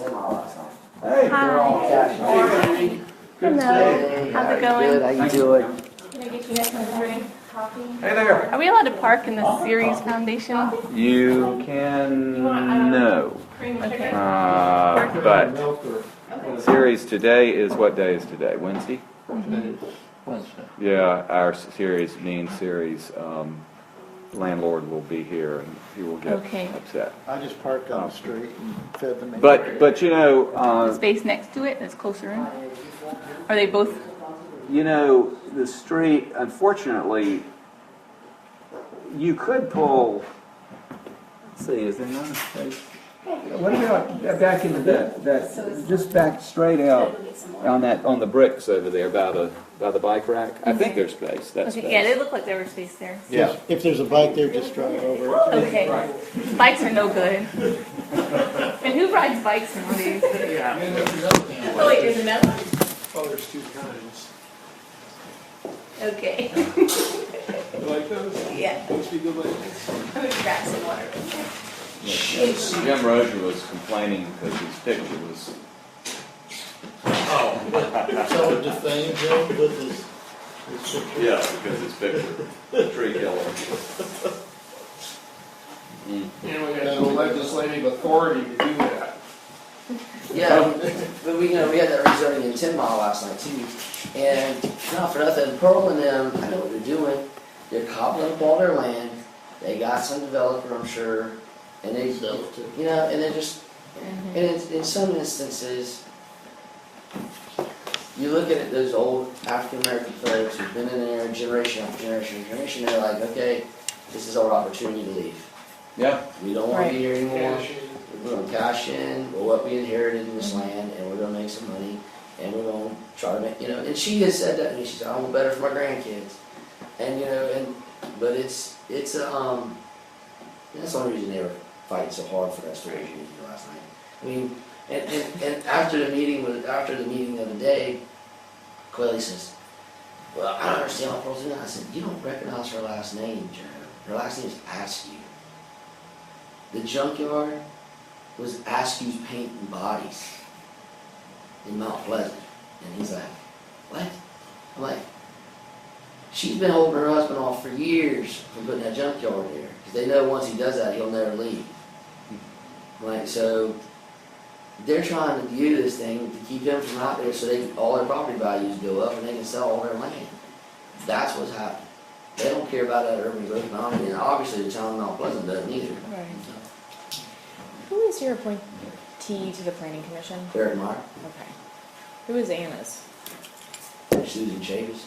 10 Mile last night. Hey, Hey. Hello. How's it going? Good, how you doing? Can I get you guys some drink? Coffee? Hey there. Are we allowed to park in the Ceres Foundation? You can no, Okay. but series today is what day is today? Wednesday. Yeah, our series landlord will be here and he will get Okay. upset. I just parked on the street and fed them. But you know The space next to it that's closer in? Are they both? the street. Unfortunately, you could pull. Let's see, is there another space? What about back into that just back straight out on the bricks over there by the bike rack? I think there's space. That's Okay, space. yeah, it looked like there was space there. Yeah. If there's a bike there, just drive over it. Okay. Bikes are no good. And who rides bikes nowadays? Oh wait, there's another one? Oh, there's two kinds. Okay. You like those? Yeah. Those be good like this? I'm gonna grab some water. Jim Rozier was complaining because his picture was. So defame him with his picture. Yeah, because his picture, tree killer. And we got no legislative authority to do that. Yeah, but we had that rezoning in 10 Mile last night too. And not for nothing, Pearl and them, I know what they're doing. They're cobbling up all their land. They got some developer, I'm sure. And they, and they're just, and in some instances, you look at it, those old African American folks who've been in there generation after generation after generation, they're like, okay, this is our opportunity to leave. Yeah. We don't want to be here anymore. Cash in. We're going to cash in what we inherited in this land, and we're going to make some money, and we're going to try to make, and she has said that to me. She said, I want better for my grandkids. And, but it's that's the only reason they were fighting so hard for that storage unit last night. I mean, and after the meeting of the day, Quelly says, well, I don't understand what Pearl's doing. I said, you don't recognize her last name, Jeremy. Her last name is Askew. The junkyard was Askew's Paint and Bodies in Mount Pleasant. And he's like, what? I'm like, she's been holding her husband off for years from putting that junkyard there. Because they know once he does that, he'll never leave. Like, so they're trying to view this thing to keep him from out there so all their property values go up and they can sell all their land. That's what's happening. They don't care about that urban growth economy, and obviously the town of Mount Pleasant doesn't either. Right. Who is your appointee to the Planning Commission? Eric Meyer, Okay. Who is Anna's? Susan Chavis.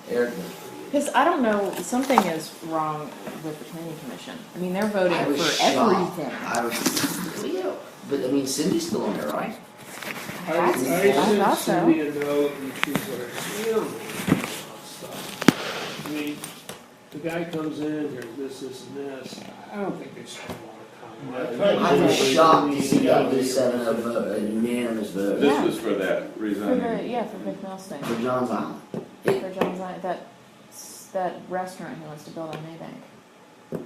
Eric knows pretty good. Because I don't know, something is wrong with the Planning Commission. I mean, they're voting I was for shocked. everything. I was, yeah, but I mean, Cindy's still on there, right? I I thought so. sent Cindy a note and she's like, stuff. I mean, the guy comes in, there's this and this. I don't think they spend a lot of time. I was shocked to see that with 7-0 vote, a unanimous vote. Yeah. This was for that For rezoning. for Vic Mills thing. For John's Island. For John's Island, that restaurant he wants to build on Maybank.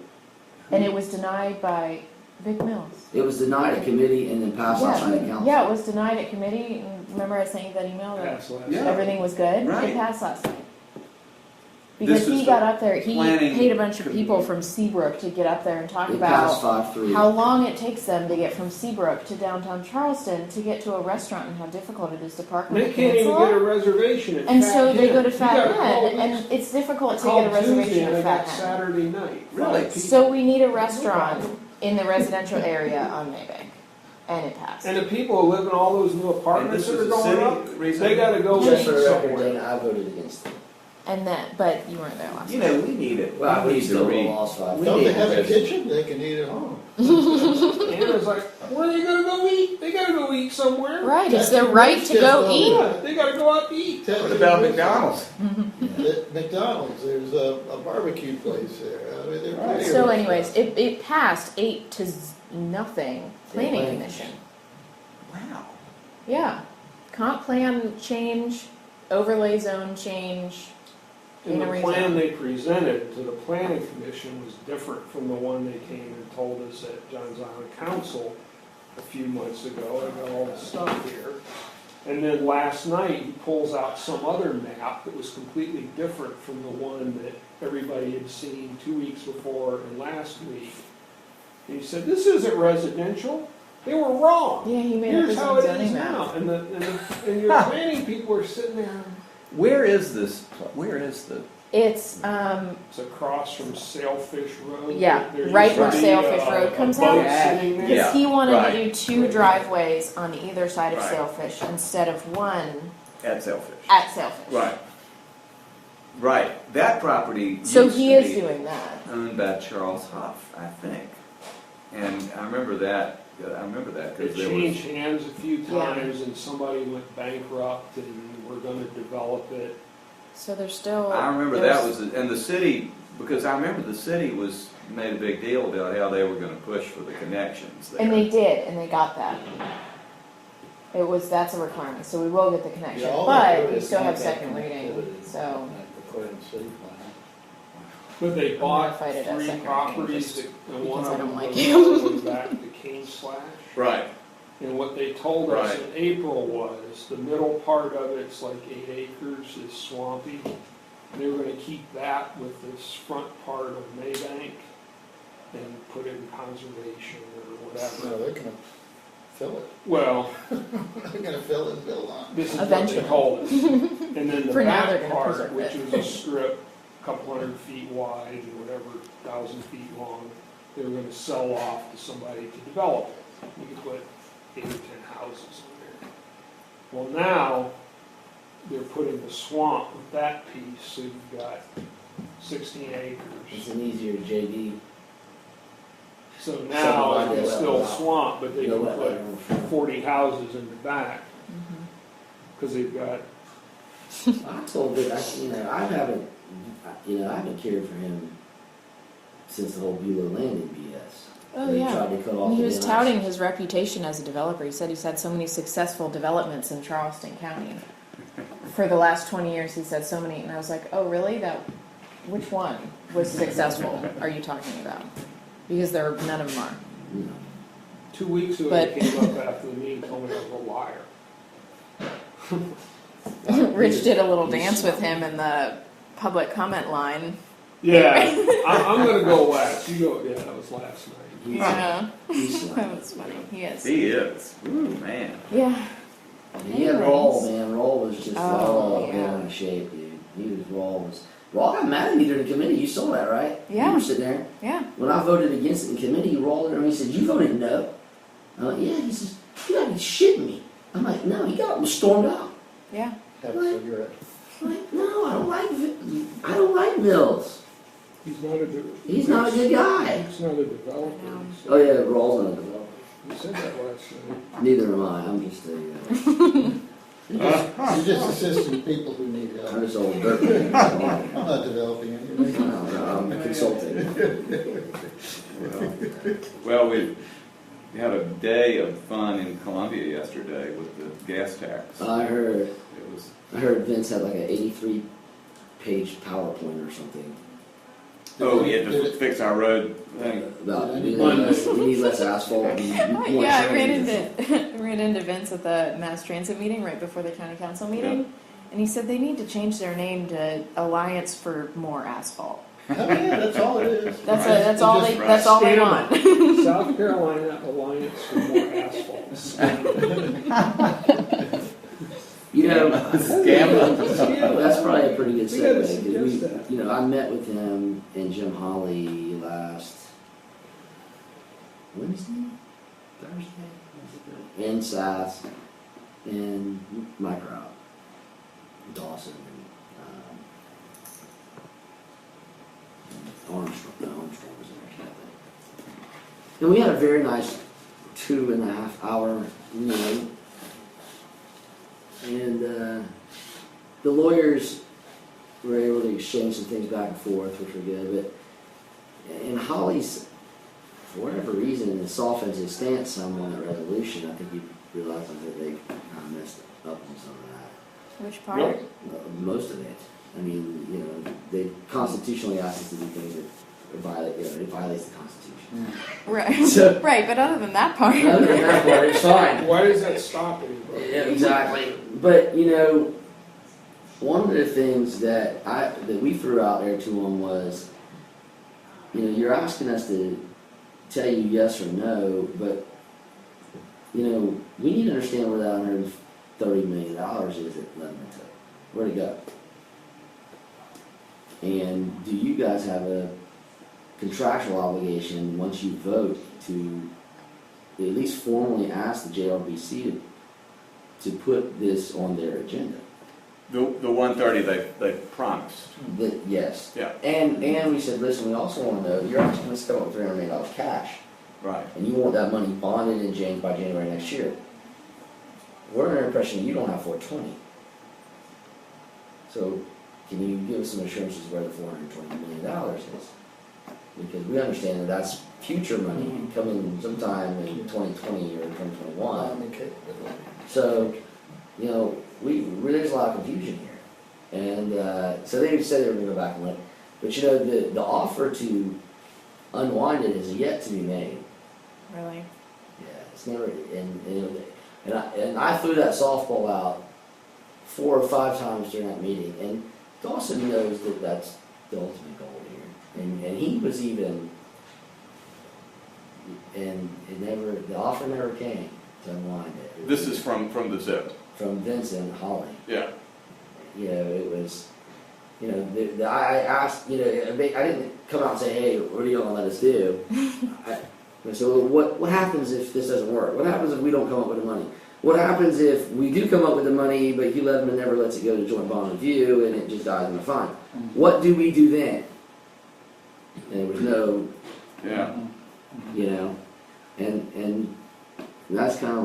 And it was denied by Vic Mills. It was denied at committee and then passed last night at council. Yeah, it was denied at committee. And remember I sent you that email that That's last. Yeah. everything was good? Right. It passed last night. Because This was he got the up there, he planning paid a bunch of people committee. from Seabrook to get up there and talk It passed about 5-3. how long it takes them to get from Seabrook to downtown Charleston to get to a restaurant and how difficult it is to park on They the can't even get a peninsula. reservation at And Fat so they Hen. go to You Fat gotta call Hen, these- and it's difficult I to get called a reservation Tuesday and I at got Fat Hen. Saturday night. Really? 5 people. So we need a restaurant in the residential area on Maybank, and it passed. And the people who live in all those new apartments that are going up, they gotta go Just for eat the record, somewhere. Dana, I voted against it. And then, but you weren't there last We need it. Well, we we need still to read. lost 5. We Don't need they have a this. kitchen? They can eat at home. Anna's like, where are they gonna go eat? They gotta go eat somewhere. Right, it's their right to go eat. Yeah, they gotta go out to eat. What about McDonald's? At McDonald's, there's a barbecue place there. I mean, they're plenty of So restaurants. anyways, it passed 8-0 planning commission. Wow. Yeah. Comp plan change, overlay zone change, And in the a plan rezone. they presented to the planning commission was different from the one they came and told us at Johns Island Council a few months ago. I got all the stuff here. And then last night, he pulls out some other map that was completely different from the one that everybody had seen 2 weeks before and last week. And he said, this isn't residential. They were wrong. Yeah, he made up Here's his how own it is zoning now. map. And your planning people are sitting there. Where is this, where is the, It's, It's across from Sailfish Road. Yeah, There used right to where be, Sailfish Road comes a boat out. sitting there. Yeah. because he wanted right. to do 2 driveways on either side of Right. Sailfish instead of one at Sailfish? at Sailfish. Right. Right, that property So used he to is be doing that. owned by Charles Huff, I think. And I remember that It because there was, changed hands a few Yeah. times and somebody went bankrupt and we're gonna develop it. So there's still. I remember there's- that was, and the city, because I remember the city made a big deal about how they were gonna push for the connections there. And they did, and they got that. That's a requirement, so we will get the connection, Yeah, all but they do we is still have make that second reading, connectivity, so. According to city plan. But they gonna bought fight it at 3 second properties reading, and one because I of them don't like goes him. all the way back to Cane Slash. Right, And what they told us Right. in April was the middle part of it's like 8 acres is swampy. They were gonna keep that with this front part of Maybank and put it in conservation or No, whatever. they're gonna fill it. Well, They're gonna fill it and build on it. this is what Eventually. they told us. And then the For now, they're back gonna part, preserve which it. was a strip, a couple 100 feet wide and whatever, 1,000 feet long, they were gonna sell off to somebody to develop it. You could put 8 or 10 houses in there. Well, now, they're putting the swamp with that piece, so you've got 16 It's acres. an easier JV. So now Subdivided it's well, still wow. swamp, but they No can wetland. put 40 houses in the back, Mhm. because they've got, I told Vic, I haven't cared for him since the whole Bueller Landing BS. Oh, They yeah. tried to cut off And he the was NIC. touting his reputation as a developer. He said he's had so many successful developments in Charleston County. For the last 20 years, he said so many, and I was like, oh, really? Which one was successful are you talking about? Because none of them are. You know. 2 weeks ago, But- they came up after the meeting and told me I was a liar. Rich did a little dance with him in the public comment line. Yeah, I'm gonna go last. You go, yeah, that was last night. He's- Yeah, he's- that was funny. He is. he is, ooh, man. Yeah. He had Rawl, man. Rawl was just Oh, yeah. out of shape, dude. Rawl got mad at me during the committee. You saw that, right? Yeah. You were sitting there. Yeah. When I voted against it in committee, Rawl and he said, "You voted no." I'm like, "Yeah." He says, "You gotta be shitting me." I'm like, "No." He got up and stormed out. Yeah. Have a cigarette. I'm like, "No, I don't like Mills. He's not a. He's not a good guy." He's not a developer. I know. Oh yeah, Rawl's not a developer. You said that last night. Neither am I. I'm just a You're just assisting people who need I'm help. just old dirt man. I'm not developing anything. I'm a consultant. Well, we had a day of fun in Columbia yesterday with the gas tax. I heard It was, Vince had like an 83-page PowerPoint or something oh, we had to fix our road thing. about Did we anyone- need less asphalt. And more Yeah, I ran drainage or into ran into Vince at the Mass Transit meeting right before the county council meeting, and he said they need to change their name to Alliance for More Asphalt. Oh, yeah, that's all it is. That's all they that's all they want. South Carolina Alliance for More Asphalt. You know, Scam. that's probably a pretty good We gotta segue. suggest 'Cause that. you know, I met with him and Jim Holly last Wednesday, Thursday, in Sass, and my crowd, Dawson, and Armstrong. No, Armstrong was there. I think. And we had a very nice 2.5 hour meeting. And the lawyers were able to exchange some things back and forth, which were good. But in Holly's, for whatever reason, it softens his stance some on that resolution. I think he realizes that they kind of messed up on some of that. Which part? Most of it. I mean, you know, they constitutionally ask us to do things that violate, you know, it violates the Constitution. Right. So- Right, but other than that part. Other than that part, it's fine. Why does that stop anybody? Yeah, exactly. But, you know, one of the things that we threw out there to them was, you know, you're asking us to tell you yes or no, but, you know, we need to understand where that $130 million is at Lebanon. Where'd it go? And do you guys have a contractual obligation once you vote to at least formally ask the JRBC to put this on their agenda? The 130 they promised. Yes. Yeah. And we said, listen, we also want to know, you're asking us to come up with $300 million cash, Right. and you want that money bonded by January next year. We're under the impression you don't have 420. So can you give us some assurances where the $420 million is? Because we understand that that's future money coming sometime in 2020 or 2021. So, you know, there's a lot of confusion here. And so they said they were going to go back and look. But, you know, the offer to unwind it is yet to be made. Really? Yeah, it's never, and I threw that softball out 4 or 5 times during that meeting, and Dawson knows that that's the ultimate goal here, and he was even, and the offer never came to unwind it. This is from the zip. From Vincent Holly. Yeah. You know, it was, you know, I asked, you know, I didn't come out and say, hey, what are you going to let us do? So what happens if this doesn't work? What happens if we don't come up with the money? What happens if we do come up with the money, but Hugh Leatherman never lets it go to joint bond review and it just dies in the fund? What do we do then? And there was no, Yeah. you know, and that's kind of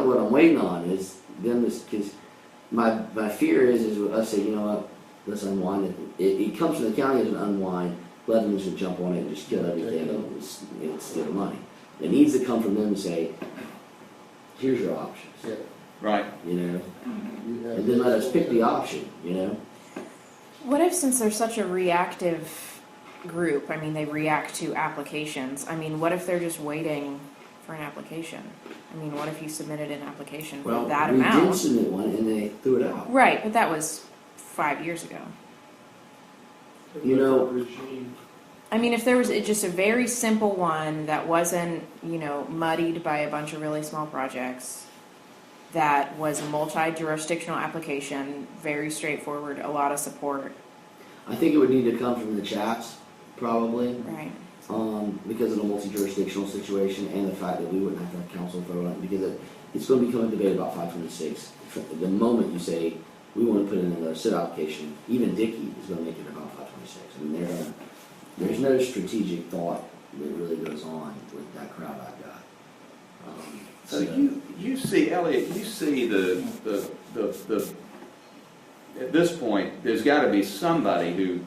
what I'm waiting on is them, because my fear is us say, you know what, let's unwind it. It comes from the county as an unwind. Leatherman should jump on it and just kill everything and steal the money. It needs to come from them and say, here's your options. Yeah. Right. You know? And then let us pick the option, you know? What if, since they're such a reactive group, I mean, they react to applications, I mean, what if they're just waiting for an application? I mean, what if you submitted an application for that amount? We did submit one and they threw it out. Right, but that was 5 years ago. You know, Regime. I mean, if there was just a very simple one that wasn't, you know, muddied by a bunch of really small projects, that was a multi-jurisdictional application, very straightforward, a lot of support. I think it would need to come from the chats, probably, Right. because of the multi-jurisdictional situation and the fact that we wouldn't have to have council vote on it, because it's going to become a debate about 526. The moment you say, we want to put in another SID application, even Dickey is going to make it about 526. I mean, there's no strategic thought that really goes on with that crowd I've got. So you see, Elliott, you see the at this point, there's got to be somebody who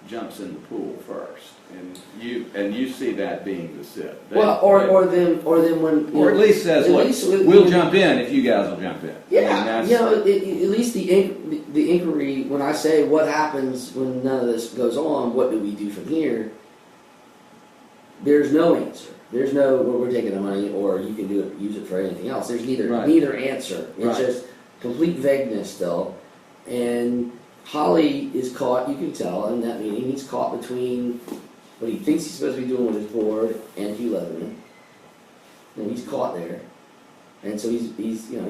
jumps in the pool first, and you see that being the SIP. Well, or then when, or at least says, look, we'll jump in if you guys will jump in. Yeah, I mean, you know, at least the inquiry, when I say what happens when none of this goes on, what do we do from here? There's no answer. There's no, well, we're taking the money, or you can use it for anything else. There's neither answer. It's just complete vagueness still. And Holly is caught, you can tell in that meeting, he's caught between what he thinks he's supposed to be doing with his board and Hugh Leatherman. And he's caught there. And so he's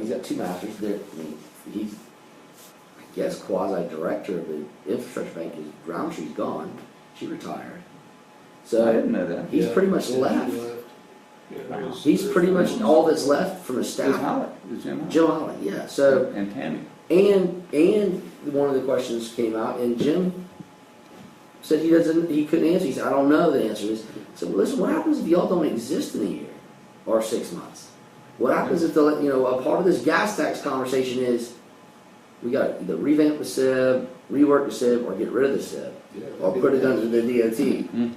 got 2 masters there. I mean, he's, I guess, quasi-director of the infrastructure bank. Roundtree's gone. She retired. So I didn't know that. he's pretty much left. Yeah, He's pretty much all that's left from his staff. Jim Holly, yeah. So and Tammy. And one of the questions came out, and Jim said he couldn't answer. He said, I don't know the answer is. I said, well, listen, what happens if y'all don't exist in a year or 6 months? What happens if a part of this gas tax conversation is we got to either revamp the SIB, rework the SIB, or get rid of the SIB, or put it under the DOT. Mm-hmm.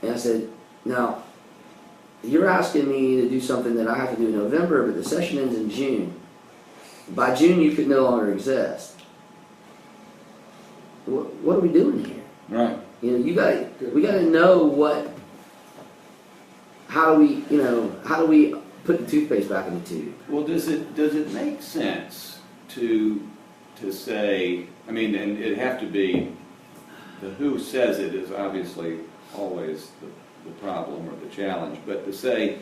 And I said, now, you're asking me to do something that I have to do in November, but the session ends in June. By June, you could no longer exist. what are we doing here? Right. You know, we got to know how do we put the toothpaste back in the tube? Well, does it make sense to say, I mean, and it'd have to be, the who says it is obviously always the problem or the challenge, but to say,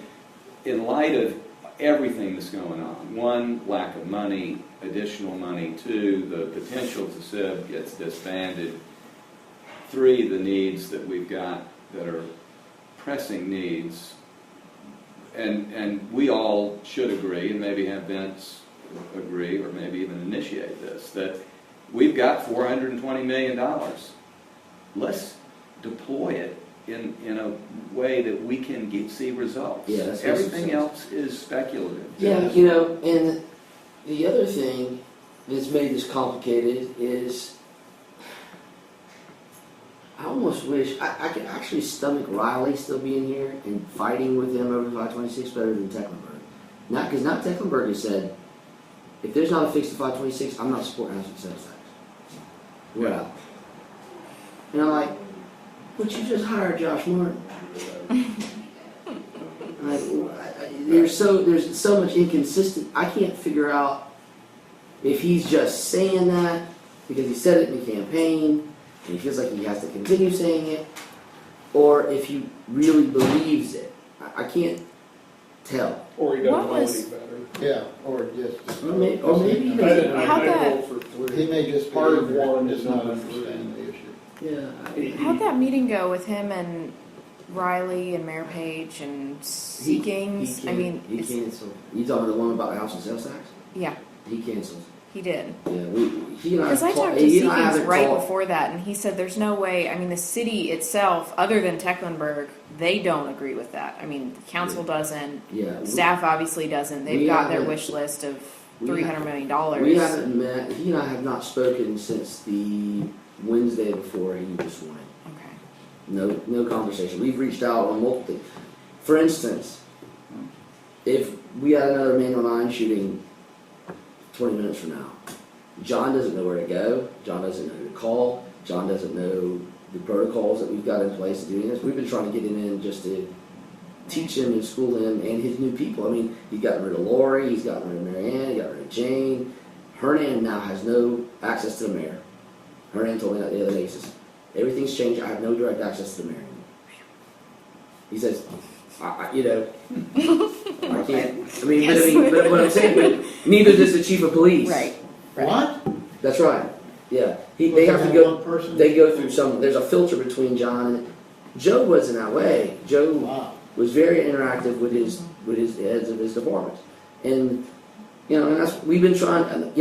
in light of everything that's going on, one, lack of money, additional money, two, the potential to SIB gets disbanded, three, the needs that we've got that are pressing needs, and we all should agree, and maybe have Vince agree, or maybe even initiate this, that we've got $420 million. Let's deploy it in a way that we can see results. Yeah, that's everything else is speculative. Yeah, you know, and the other thing that's made this complicated is I almost wish I could actually stomach Riley still being here and fighting with him over 526 better than Tecklenburg. Not because Tecklenburg has said, if there's not a fix to 526, I'm not supporting housing sales tax. We're out. And I'm like, but you just hired Josh Martin. Like, there's so much inconsistent. I can't figure out if he's just saying that because he said it in the campaign and he feels like he has to continue saying it, or if he really believes it. I can't tell. Or he doesn't What know was- any better. Yeah, or just. Or maybe he I doesn't. How'd I'd that- vote for three. He may just be Part of ignorant, one does is not not understand the issue. Yeah. How'd that meeting go with him and Riley and Mayor Page and Seekings? He I mean, he it's- canceled. You talking the one about house and sales tax? yeah, He canceled. he did. Yeah, he and I Because I talked to he and I Seekings haven't right talked. before that, and he said there's no way. I mean, the city itself, other than Tecklenburg, they don't agree with that. I mean, the council doesn't. Yeah, Staff obviously doesn't. They've we got their haven't- wish list of we $300 million. we haven't met. He and I have not spoken since the Wednesday before he was sworn in. Okay. No conversation. We've reached out on multiple things. For instance, if we had another man on line shooting 20 minutes from now, John doesn't know where to go. John doesn't know who to call. John doesn't know the protocols that we've got in place to doing this. We've been trying to get him in just to teach him and school him and his new people. I mean, he's gotten rid of Lori, he's gotten rid of Marianne, he got rid of Jane. Hernan now has no access to the mayor. Hernan told me that the other day. He says, everything's changed. I have no direct access to the mayor anymore. He says, I can't. I mean, but what I'm saying, but neither does the chief of police. Right. What? That's right. Yeah. They Was have it to that go. one person? They go through some. There's a filter between John and Joe. Wasn't that way. Joe Wow. was very interactive with his heads of his departments, and and that's we've been trying.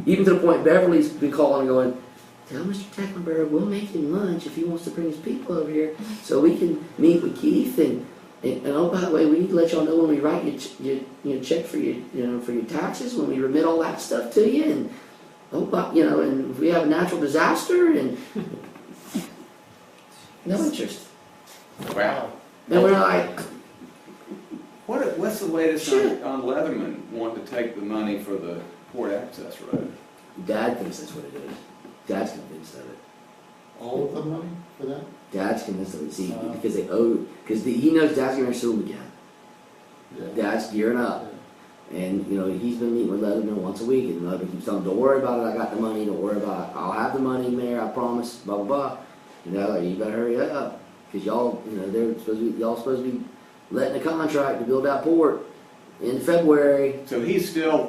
Even to the point Beverly's been calling and going, tell Mr. Tecklenburg we'll make him lunch if he wants to bring his people over here so we can meet with Keith and oh, by the way, we need to let y'all know when we write your check for your for your taxes, when we remit all that stuff to you, and and if we have a natural disaster and no interest. Wow. And we're like, What's the latest Shit. on Leatherman wanting to take the money for the port access road? Dad thinks that's what it is. Dad's convinced of it. All of the money for that? Dad's convinced of it. See, because they owe, because he knows Dad's going to sue him again. Yeah. Dad's gearing up. And, he's been meeting with Leatherman once a week, and Leatherman keeps telling him, don't worry about it, I got the money, don't worry about it. I'll have the money, Mayor, I promise, blah, blah, blah. And they're like, you better hurry up. Because y'all, y'all supposed to be letting a contract to build that port in February. So he still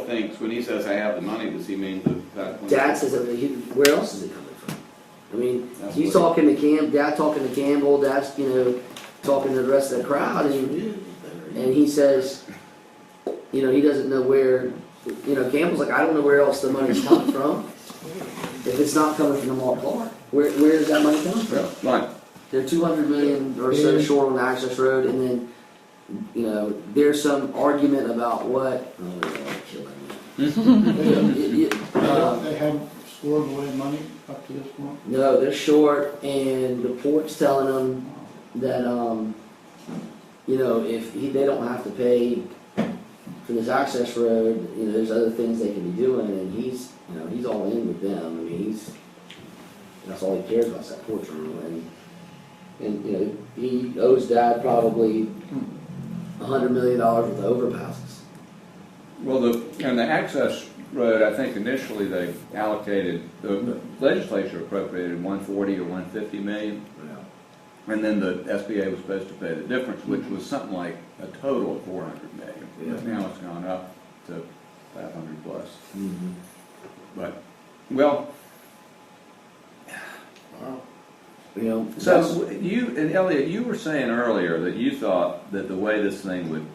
thinks, when he says I have the money, does he mean that? Dad says, where else is it coming from? I mean, That's he's what- talking to Dad talking to Campbell, Dad's, talking to the rest of the crowd, and he says, he doesn't know where, Campbell's like, I don't know where else the money's coming from. If it's not coming from the mall park, where is that money coming from? Right. They're $200 million or so short on the access road, and then, there's some argument about what. Oh, they're killing me. They haven't scored away money up to this point? No, they're short, and the port's telling them that, if they don't have to pay for this access road, you know, there's other things they can be doing, and he's, you know, he's all in with them. I mean, that's all he cares about is that port terminal, and you know, he owes Dad probably $100 million worth of overpasses. Well, the access road, I think initially they allocated, the legislature appropriated 140 or 150 million. Yeah. And then the SBA was supposed to pay the difference, which was something like a total of 400 million. But now it's gone up to 500 plus. Mm-hmm. But, well, You know, so you, and Elliott, you were saying earlier that you thought that the way this thing would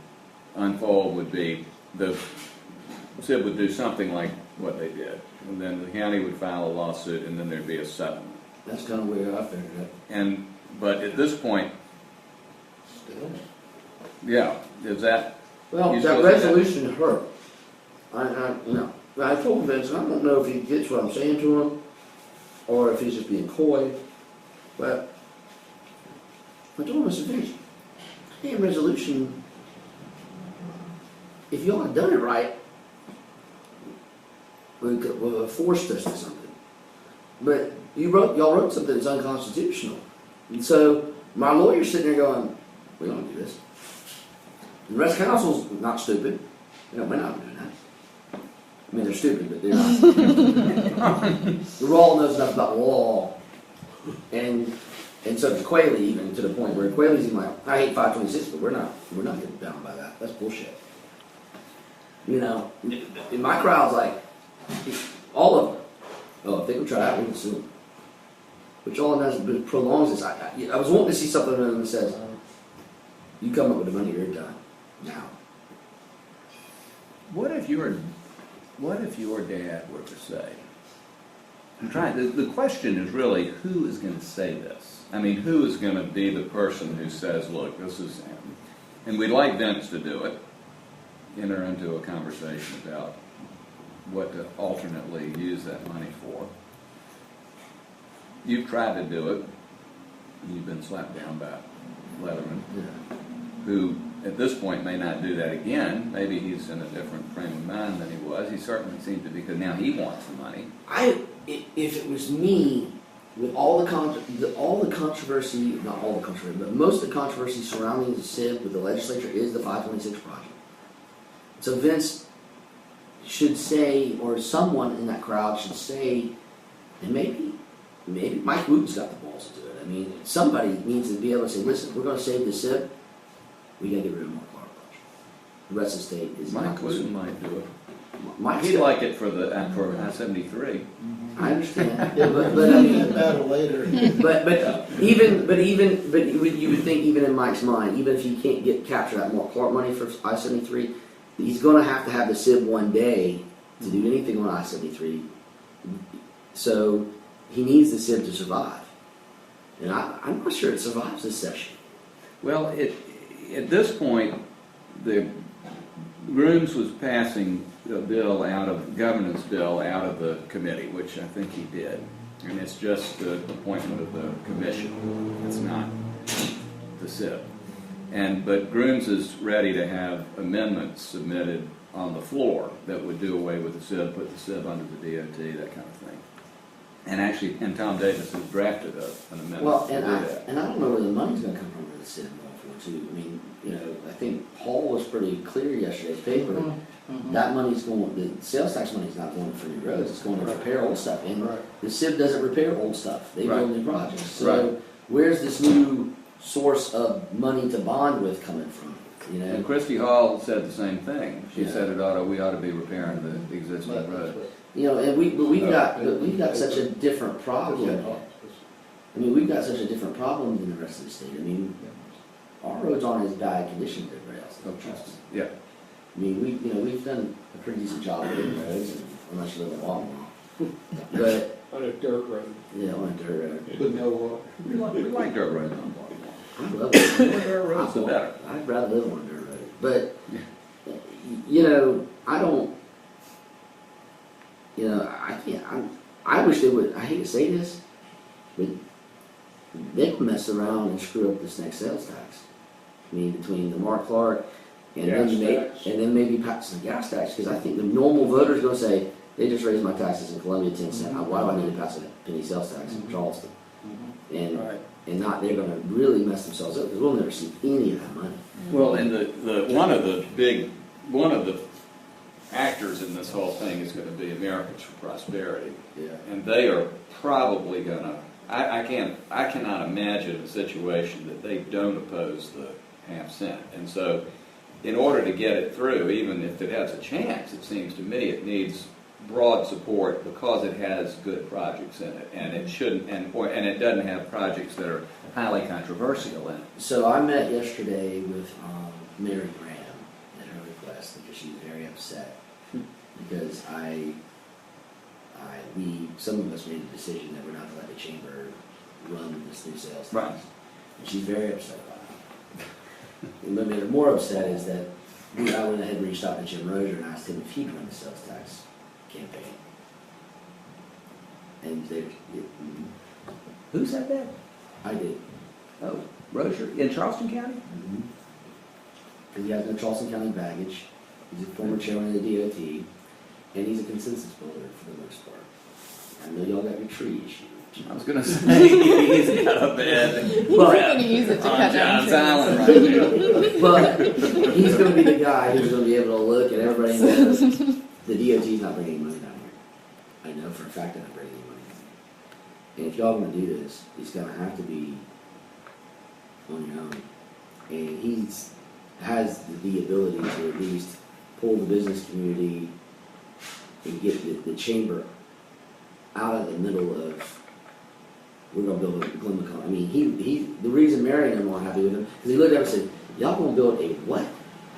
unfold would be the SIB would do something like what they did. And then the county would file a lawsuit and then there'd be a settlement. that's kind of where I figured it. But at this point, Still. yeah, is that, Well, You that still think resolution hurt. No. I told Vince, and I don't know if he gets what I'm saying to him, or if he's just being coy, but I told him, I said, Vince, hey, resolution, if y'all had done it right, we could have forced us to something. But y'all wrote something that's unconstitutional. And so my lawyer's sitting there going, we don't do this. And the rest of council's not stupid. You know, we're not doing that. I mean, they're stupid, but they're not. The law knows enough about law. And so to Quayle, even to the point where Quayle's even like, I hate 526, but we're not getting bound by that. That's bullshit. You know, in my crowd's like, all of them. Oh, if they can try that, we can sue them. Which all it does is prolongs this. I was wanting to see something that says, you come up with the money, you're done. Now. what if your dad were to say, I'm trying, the question is really, who is going to say this? I mean, who is going to be the person who says, look, this is, and we'd like Vince to do it, enter into a conversation about what to alternately use that money for. You've tried to do it, and you've been slapped down by Leatherman, who at this point may not do that again. Maybe he's in a different frame of mind than he was. He certainly seems to be, because now he wants the money. If it was me, with all the controversy, not all the controversy, but most of the controversy surrounding the SIB with the legislature is the 526 project. So Vince should say, or someone in that crowd should say, and maybe Mike Wooten's got the balls to do it. I mean, somebody needs to be able to say, listen, we're going to save the SIB. We got to get rid of Mark Clark. The rest of the state is Mike not Wooten might do it. Mike's He'd got- like it for I-73. I understand, Yeah, but I mean, battle later. but you would think even in Mike's mind, even if he can't capture that Mark Clark money for I-73, he's going to have the SIB one day to do anything on I-73. So he needs the SIB to survive, and I'm not sure it survives this session. Well, at this point, the Grooms was passing a bill governance bill out of the committee, which I think he did. And it's just the appointment of the commission. It's not the SIB. But Grooms is ready to have amendments submitted on the floor that would do away with the SIB, put the SIB under the DOT, that kind of thing. And Tom Davis has drafted an amendment Well, to and do I that. don't know where the money's going to come from for the SIB going forward too. I mean, you know, I think Paul was pretty clear yesterday's paper. Mm-hmm. That money's going. The sales tax money's not going for new roads. It's going to repair old stuff. And Right. the SIB doesn't repair old stuff. They build Right. new projects. So where's this new source of money to bond with coming from? You know. And Christy Hall said the same thing. She Yeah. said we ought to be repairing the existing road. You know, and we've got such a different problem. I mean, we've got such a different problem than the rest of the state. I mean, our roads aren't as bad condition as everybody else. Don't trust us. Yeah. I mean, we've done a pretty decent job of building roads, unless you live in Walmart. But On a dirt road. yeah, on a dirt road. But no water. We like dirt roads on Baltimore. I love it. The more dirt roads, the better. I'd rather live on a dirt road. But you know, I don't. You know, I can't. I wish they would. I hate to say this, but they can mess around and screw up this next sales tax. I mean, between the Mark Clark Gas tax. and then maybe pass some gas tax, because I think the normal voter's gonna say, they just raised my taxes in Columbia 10 cents, why do I need to pass a penny sales tax in Charleston? And, Right. and not, they're gonna really mess themselves up, because we'll never see any of that money. Well, and one of the actors in this whole thing is going to be Americans for Prosperity, Yeah. and they are probably going to. I cannot imagine a situation that they don't oppose the half cent, and so in order to get it through, even if it has a chance, it seems to me it needs broad support because it has good projects in it, and it shouldn't, and it doesn't have projects that are highly controversial in it. So I met yesterday with Mary Graham at her request, because she was very upset because some of us made a decision that we're not going to let the chamber run this new sales tax. Right. And she's very upset about it. And what made her more upset is that I went ahead and reached out to Jim Rozier and asked him if he'd run the sales tax campaign. And who said that? I did. Oh, Rozier in Charleston County? Because he has no Charleston County baggage. He's a former chairman of the DOT, and he's a consensus builder for the most part. I know y'all got your tree issue. I was going to say he's got a bed. He's going to use it to cut down John's trees. Island right there. But he's going to be the guy who's going to be able to look at everybody and go, the DOT's not bringing money down here. I know for a fact they're not bringing any money down here. And if y'all want to do this, it's going to have to be on your own. And he's has the ability to at least pull the business community and get the chamber out of the middle of, we're going to build a Glen McConnell. I mean, the reason Mary and him weren't happy with him, because he looked at him and said, y'all going to build a what?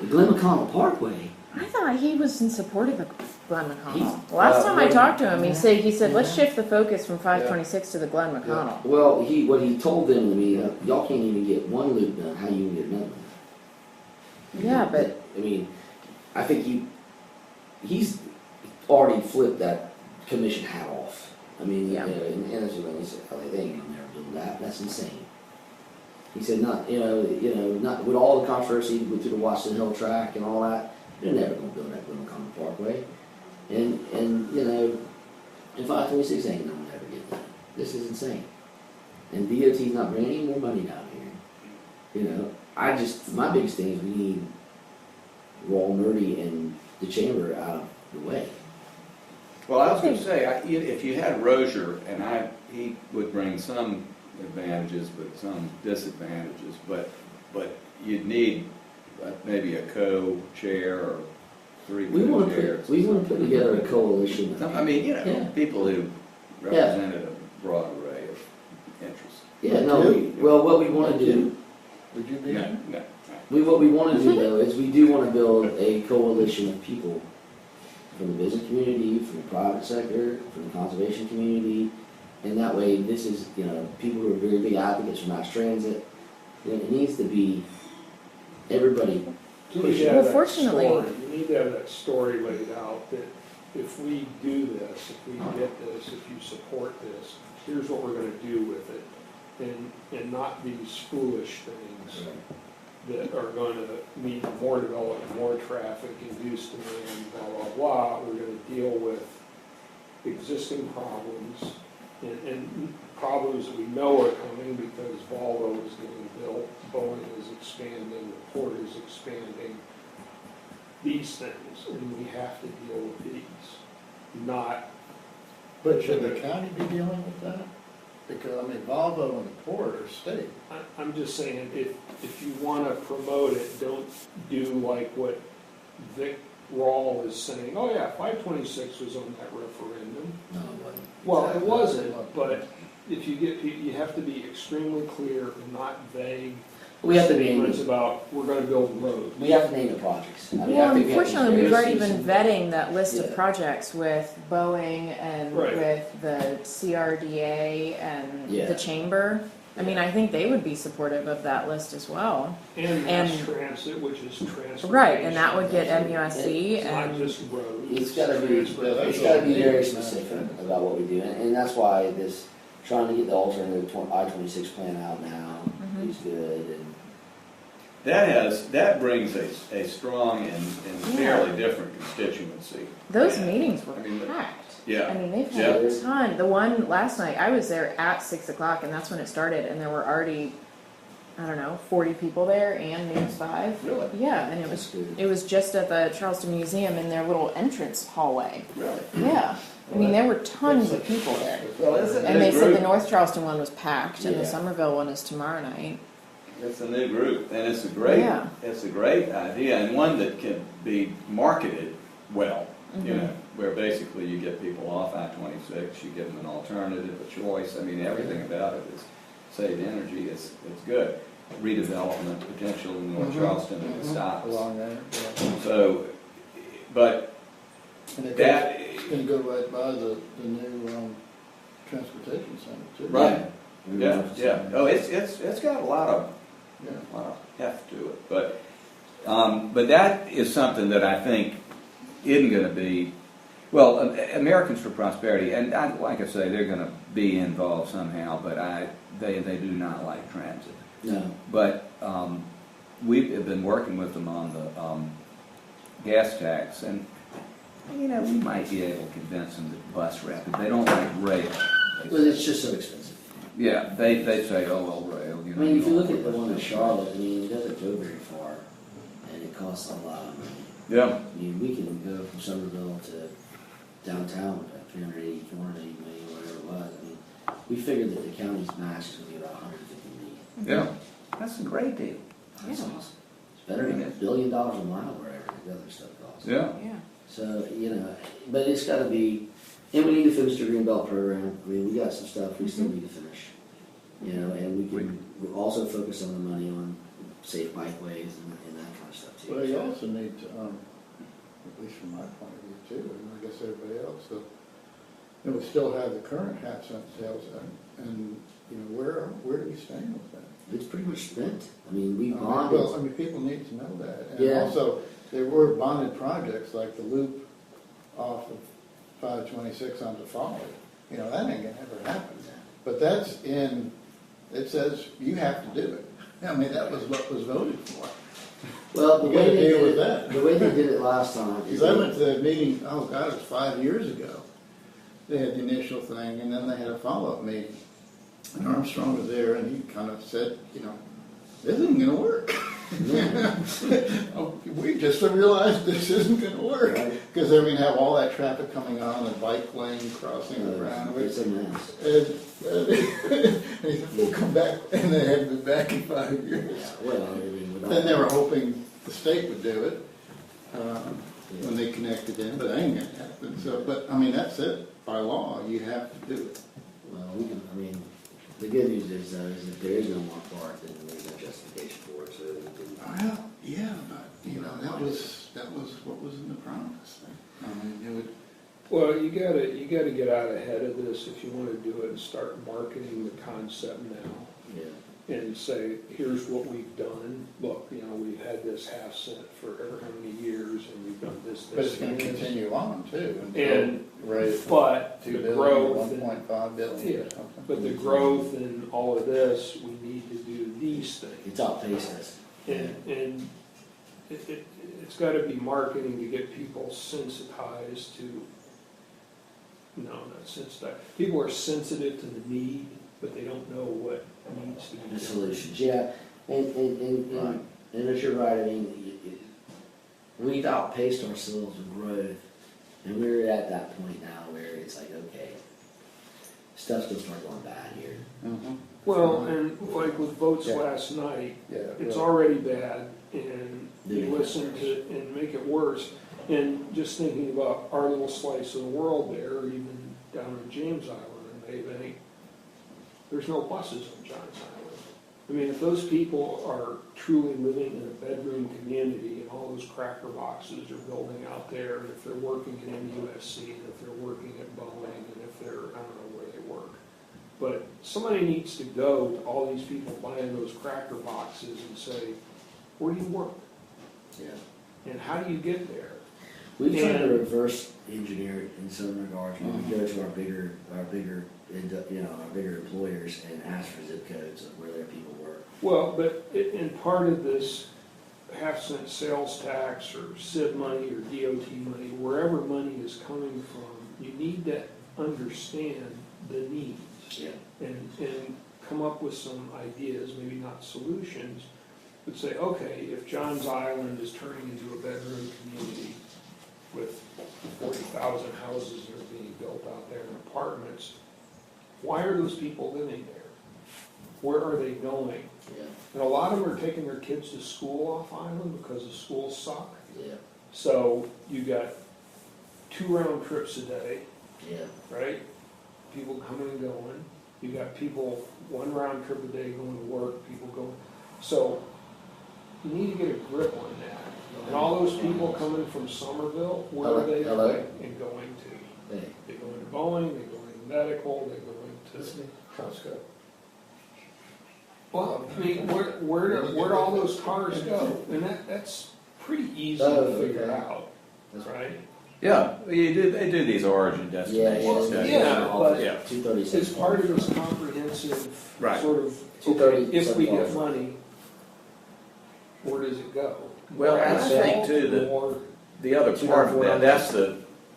A Glen McConnell Parkway? I thought he was in support of the Glen McConnell. He's- Last time I talked to him, he said, let's shift the focus from 526 to the Glen McConnell. Well, what he told them to me, y'all can't even get one loop done, how you can get another one? Yeah, but I mean, I think he's already flipped that commission hat off. I mean, Yeah. and that's what he said, they ain't gonna never build that, that's insane. He said, not with all the controversy with through the Washington Hill track and all that, they're never gonna build that Glen McConnell Parkway. And in 526 ain't gonna never get done. This is insane. And DOT's not bringing any more money down here. My biggest thing is we need Raw Nerdy and the chamber out of the way. Well, I was going to say, if you had Rozier, and he would bring some advantages, but some disadvantages, but you'd need maybe a co-chair or three co-chairs. We want to put together a coalition. I mean, Yeah. people who represented a broad array of interests. Yeah, no. What we want to do, Would you be? No. what we want to do though is we do want to build a coalition of people from the business community, from the private sector, from the conservation community, and that way this is people who are very big advocates for mass transit. It needs to be everybody. You need to Well, have that fortunately- story. You need to have that story laid out that if we do this, if we get this, if you support this, here's what we're going to do with it. And not these foolish things that are going to mean more development, more traffic, induced demand, blah, blah, blah. We're going to deal with existing problems and problems that we know are coming because Volvo is getting built, Boeing is expanding, the port is expanding. These things, and we have to deal with these, not. But should the county be dealing with that? Because, Volvo and the port are state. I'm just saying, if you want to promote it, don't do like what Vic Rawl is saying, oh yeah, 526 was on that referendum. No, it wasn't. Well, it wasn't, but if you have to be extremely clear and not vague We have to name statements about, we're going to build roads. We have to name the projects. I well, think we have to unfortunately, be we've very already been specific. vetting that list of Yeah. projects with Boeing and Right. with the CRDA and Yeah. the chamber. I mean, I think they would be supportive of that list as well. And mass And- transit, which is transportation. Right, and that would get MUSC It's not and just roads. It's got to be. transportation. It's got to be very specific about what we do, and that's why this trying to get the alternative I-26 plan out now Mhm. is good. And that brings a strong and fairly different constituency. Those And, meetings were I mean, packed. yeah. I mean, they've had a ton. The one last night, I was there at 6 o'clock, and that's when it started, and there were already, I don't know, 40 people there and News 5. Really? Yeah, and it was just at the Charleston Museum in their little entrance hallway. Really? Yeah. I mean, there were tons of people there. Well, isn't And they this said the group, North Charleston one was packed, and the Yeah. Somerville one is tomorrow night. it's a new group, and it's a great idea, and one that can be marketed well. You know, where basically you get people off I-26, you give them an alternative, a choice. I mean, everything about it is save energy. It's good. Redevelopment potential in North Charleston and the stops. Along there, yeah. So, but And it that goes- it's gonna go right by the new, transportation center too. right, yeah. Oh, it's got a lot of Yeah. heft to it, but that is something that I think isn't going to be, well, Americans for Prosperity, and like I say, they're going to be involved somehow, but they do not like transit. No. But we've been working with them on the gas tax, and we might be able to convince them that bus rapid. They don't like rail. Well, it's just so expensive. Yeah, they say, oh, well, rail. I mean, if you look at the one in Charlotte, I mean, it doesn't go very far, and it costs a lot of money. Yeah. I mean, we can go from Somerville to downtown with about 380, 480 million, whatever it was. I mean, we figured that the county's max is going to be about 150 million. Yeah, that's a great deal. That's awesome. It's better than $1 billion a mile wherever the other stuff costs. Yeah. Yeah. So, but it's got to be, and we need to finish the Greenbelt program. I mean, we got some stuff we still need to finish. And we can also focus on the money on safe bikeways and that kind of stuff too. Well, you also need to, at least from my point of view too, and I guess everybody else, we still have the current half-cent sales, and where do we stand with that? It's pretty much spent. I mean, we Well, bonded. people need to know that. And Yeah. also, there were bonded projects like the loop off of 526 onto Folly. That ain't gonna ever happen. But that's it says you have to do it. I mean, that was what was voted for. Well, the You way gotta they deal did with it, that. the way they did it last time is Because I went to that meeting, oh God, it was 5 years ago. They had the initial thing, and then they had a follow-up meeting. And Armstrong was there, and he kind of said, this isn't going to work. We just realized this isn't going to work. Because they're going to have all that traffic coming on, the bike lane crossing around. it's a mess. And he said, we'll come back, and they hadn't been back in 5 years. Yeah, well, I mean, without- Then they were hoping the state would do it when they connected in, but that ain't gonna happen. So, but I mean, that's it. By law, you have to do it. Well, the good news is if there is no more park, then there's no justification for it. So we can, Well, yeah, but that was what was in the promise. I mean, it would. Well, you gotta get out ahead of this if you want to do it and start marketing the concept now. yeah. And say, here's what we've done. Look, we've had this half cent for ever how many years, and we've done this. But it's going to and this. continue on too. And right, but 2 the billion, growth, 1.5 billion, yeah, or something. but the growth and all of this, we need to do these things. It's outpaced us. And it's got to be marketing to get people sensitized to. No, not sensitized. People are sensitive to the need, but they don't know what needs to be The done. solutions, yeah. And you're right. I mean, we've outpaced ourselves in growth, and we're at that point now where it's like, okay, stuff's gonna start going bad here. Mhm. Well, and like with votes Yeah. last night, Yeah, it's well, already bad, and They you make it listen worse. to and make it worse. And just thinking about our little slice of the world there, or even down on James Island in Maybank, there's no buses on Johns Island. I mean, if those people are truly living in a bedroom community and all those cracker boxes are building out there, and if they're working at MUSC, and if they're working at Boeing, and if they're, I don't know where they work. But somebody needs to go to all these people buying those cracker boxes and say, where do you work? Yeah. And how do you get there? We've tried to And- reverse engineer it in some regards. We would go to our bigger employers and ask for zip codes of where their people work. Well, but and part of this half-cent sales tax or SID money or DOT money, wherever money is coming from, you need to understand the needs Yeah. and come up with some ideas, maybe not solutions, but say, okay, if John's Island is turning into a bedroom community with 40,000 houses that are being built out there in apartments, why are those people living there? Where are they going? Yeah. And a lot of them are taking their kids to school off island because the schools suck. Yeah. So you got 2 round trips a day, Yeah. right? People coming and going. You got people 1 round trip a day going to work, people going. So you need to get a grip on that. And all those people coming from Somerville, where are they Hello. and going to? Hey. They go into Boeing, they go into medical, they go into. Costco. Well, I mean, where do all those cars go? And that's pretty easy Oh, to figure okay. out, right? Yeah, they do these origin Yeah, destinations. Well, studies. yeah, but- Yeah. 237. It's part of this comprehensive Right. sort of, 230 okay, if we get so far. money, where does it go? Well, More I think, asphalt, too, that- more- The other part of that, 240. that's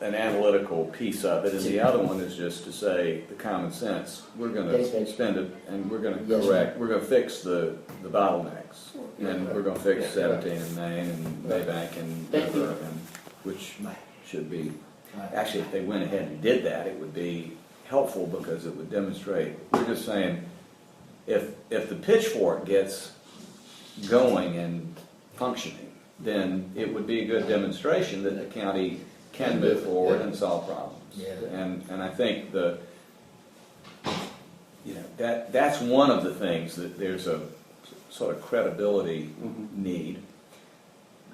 an analytical piece of it, and the other one is just to say, the common sense, we're gonna Yes, ma'am. spend it, and we're gonna Yes, correct, we're gonna fix the bottlenecks. And Yeah. we're gonna fix Yeah. 17 in Maine and Maybank and Thank you. River, and which Right. should be, Right. actually, if they went ahead and did that, it would be helpful because it would demonstrate, we're just saying, if the pitchfork gets going and functioning, then it would be a good demonstration that the county can move forward and solve problems. Yeah. And I think that's one of the things that there's a sort of credibility need.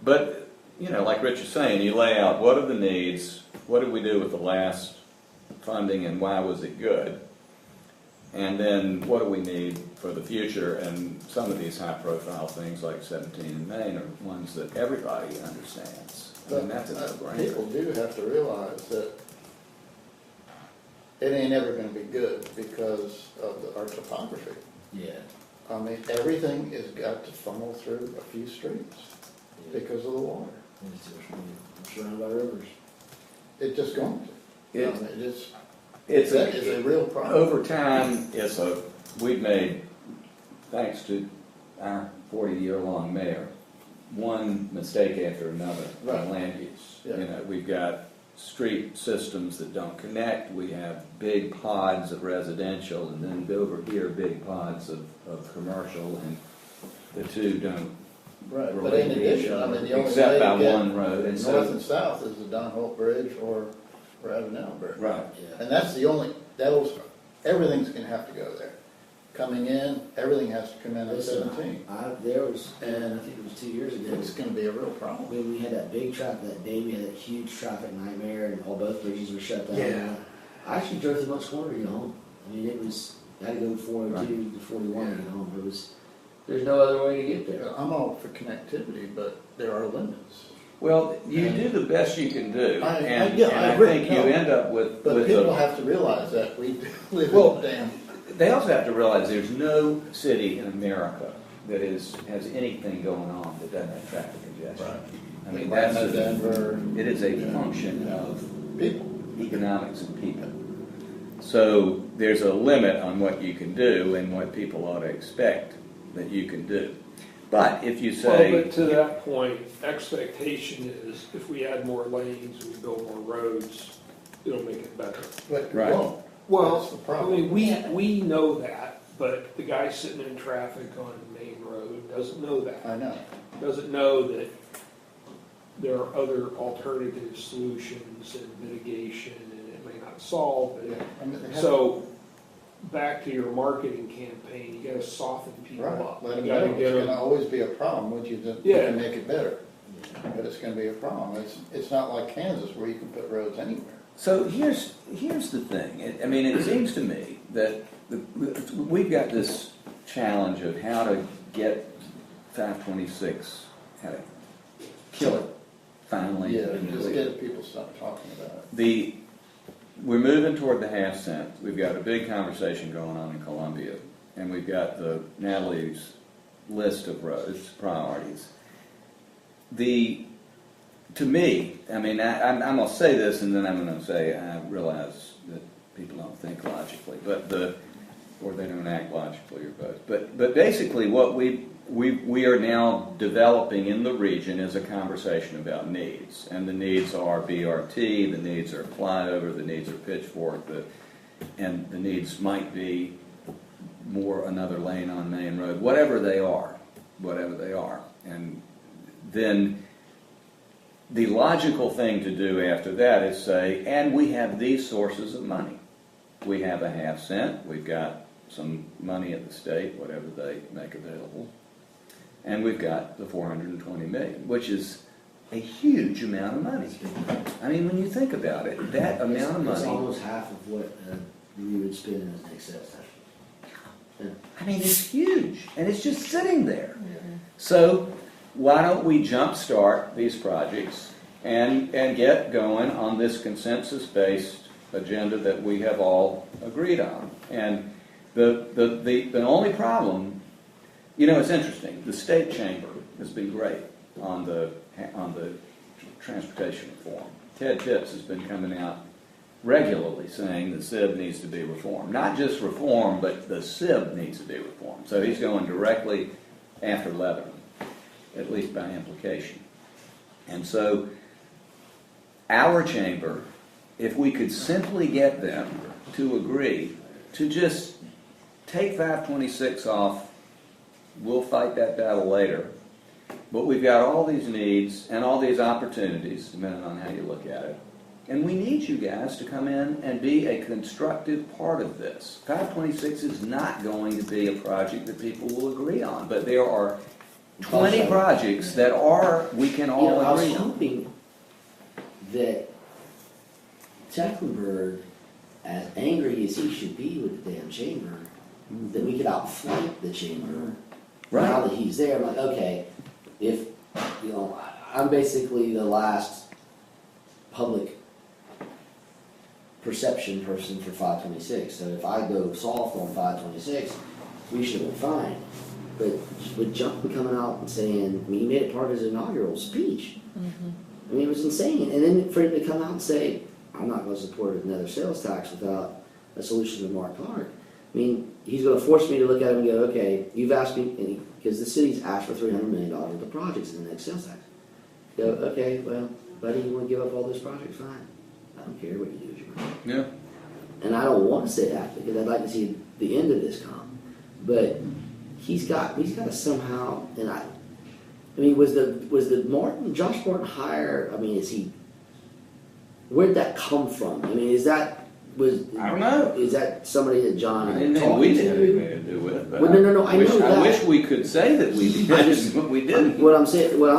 But, like Rich is saying, you lay out what are the needs, what did we do with the last funding and why was it good? And then what do we need for the future? And some of these high-profile things like 17 in Maine are ones that everybody understands. I mean, that's a no-brainer. People do have to realize that it ain't ever gonna be good because of our topography. Yeah. I mean, everything has got to funnel through a few streets because of the water. It's surrounded by rivers. It's just going to. It- I mean, It's that is a real problem. Over time, we've made, thanks to our 40-year-long mayor, one mistake after another Right. on land use. Yeah. We've got street systems that don't connect, we have big pods of residential, and then over here, big pods of commercial, and the two don't Right, but relate in to each addition, I other, mean, the only way except to by get one road. And so- north and south is the Don Holt Bridge or Avenel Bridge. Right. Yeah. And that's everything's gonna have to go there. Coming in, everything has to come in at Listen, 17. There was, and I think it was 2 years ago, It's gonna be a real problem. when we had that big traffic, that day we had that huge traffic nightmare and both bridges were shut down. Yeah. I actually drove through Monk's Corner to get home. I mean, I had to go 402 to 41 to get home. There's no other way to get there. I'm all for connectivity, but there are limits. Well, you do the best you can do, I and yeah, I I agree. think you No. end up with But a people have to realize that we live Well, in a damn. They also have to realize there's no city in America that has anything going on that doesn't have traffic congestion. I mean, Atlanta, Denver, it is a function of people. economics and people. So there's a limit on what you can do and what people ought to expect that you can do. But if you say, Well, but to that point, expectation is if we add more lanes, we build more roads, it'll make it better. But Right. won't. That's Well, the I problem. mean, we know that, but the guy sitting in traffic on Main Road doesn't know that. I know. Doesn't know that there are other alternative solutions and mitigation, and it may not solve Yeah. it. I mean, they have- So, back to your marketing campaign, you gotta soften people Right. up. Let You them gotta know get it's them. gonna always be a problem, which you Yeah. can make it better. But it's gonna be a problem. It's not like Kansas where you can put roads anywhere. so here's the thing. I mean, it seems to me that we've got this challenge of how to get 526, how to kill it finally. Yeah, just get people to stop talking about We're moving toward the half cent. We've got a big conversation going on in Columbia, and we've got Natalie's list of roads priorities. to me, I mean, I'm going to say this, and then I'm going to say I realize that people don't think logically, or they don't act logically, or both. But basically, what we are now developing in the region is a conversation about needs, and the needs are BRT, the needs are flyover, the needs are pitchfork, and the needs might be more another lane on Main Road, whatever they are, and then the logical thing to do after that is say, and we have these sources of money. We have a half cent, we've got some money at the state, whatever they make available, and we've got the $420 million, which is a huge amount of money. I mean, when you think about it, that amount of It's money, almost half of what we would spend in the next sales tax. I mean, it's huge, and it's just sitting there. So why don't we jumpstart these projects and get going on this consensus-based agenda that we have all agreed on? And the only problem, you know, it's interesting. The state chamber has been great on the transportation reform. Ted Pitts has been coming out regularly saying the SIB needs to be reformed. Not just reform, but the SIB needs to be reformed. So he's going directly after Lebanon, at least by implication. And so our chamber, if we could simply get them to agree to just take 526 off, we'll fight that battle later. But we've got all these needs and all these opportunities, depending on how you look at it. And we need you guys to come in and be a constructive part of this. 526 is not going to be a project that people will agree on, but there are 20 projects that we can all I was agree on. hoping that Tecklenburg, as angry as he should be with the damn chamber, that we could outflank the chamber. Right. Now that he's there, I'm like, okay, if, you know, I'm basically the last public perception person for 526. So if I go soft on 526, we should have been fine. But with Jump coming out and saying, I mean, he made it part of his inaugural speech. I mean, it was insane. And then for him to come out and say, I'm not going to support another sales tax without a solution to Mark Clark. I mean, he's going to force me to look at him and go, okay, you've asked me, because the city's asked for $300 million worth of projects in the next sales tax. Go, okay, well, buddy, you want to give up all those projects? Fine. I don't care what you do with your money. Yeah. And I don't want to say that because I'd like to see the end of this come. But he's got to somehow, and I mean, was the Josh Martin hire? I mean, where'd that come from? I mean, I don't know. Is that somebody that John I didn't had think talked we did to? anything to do with it. But Well, no, I know that. I wish we could say that we did, but we didn't. What I'm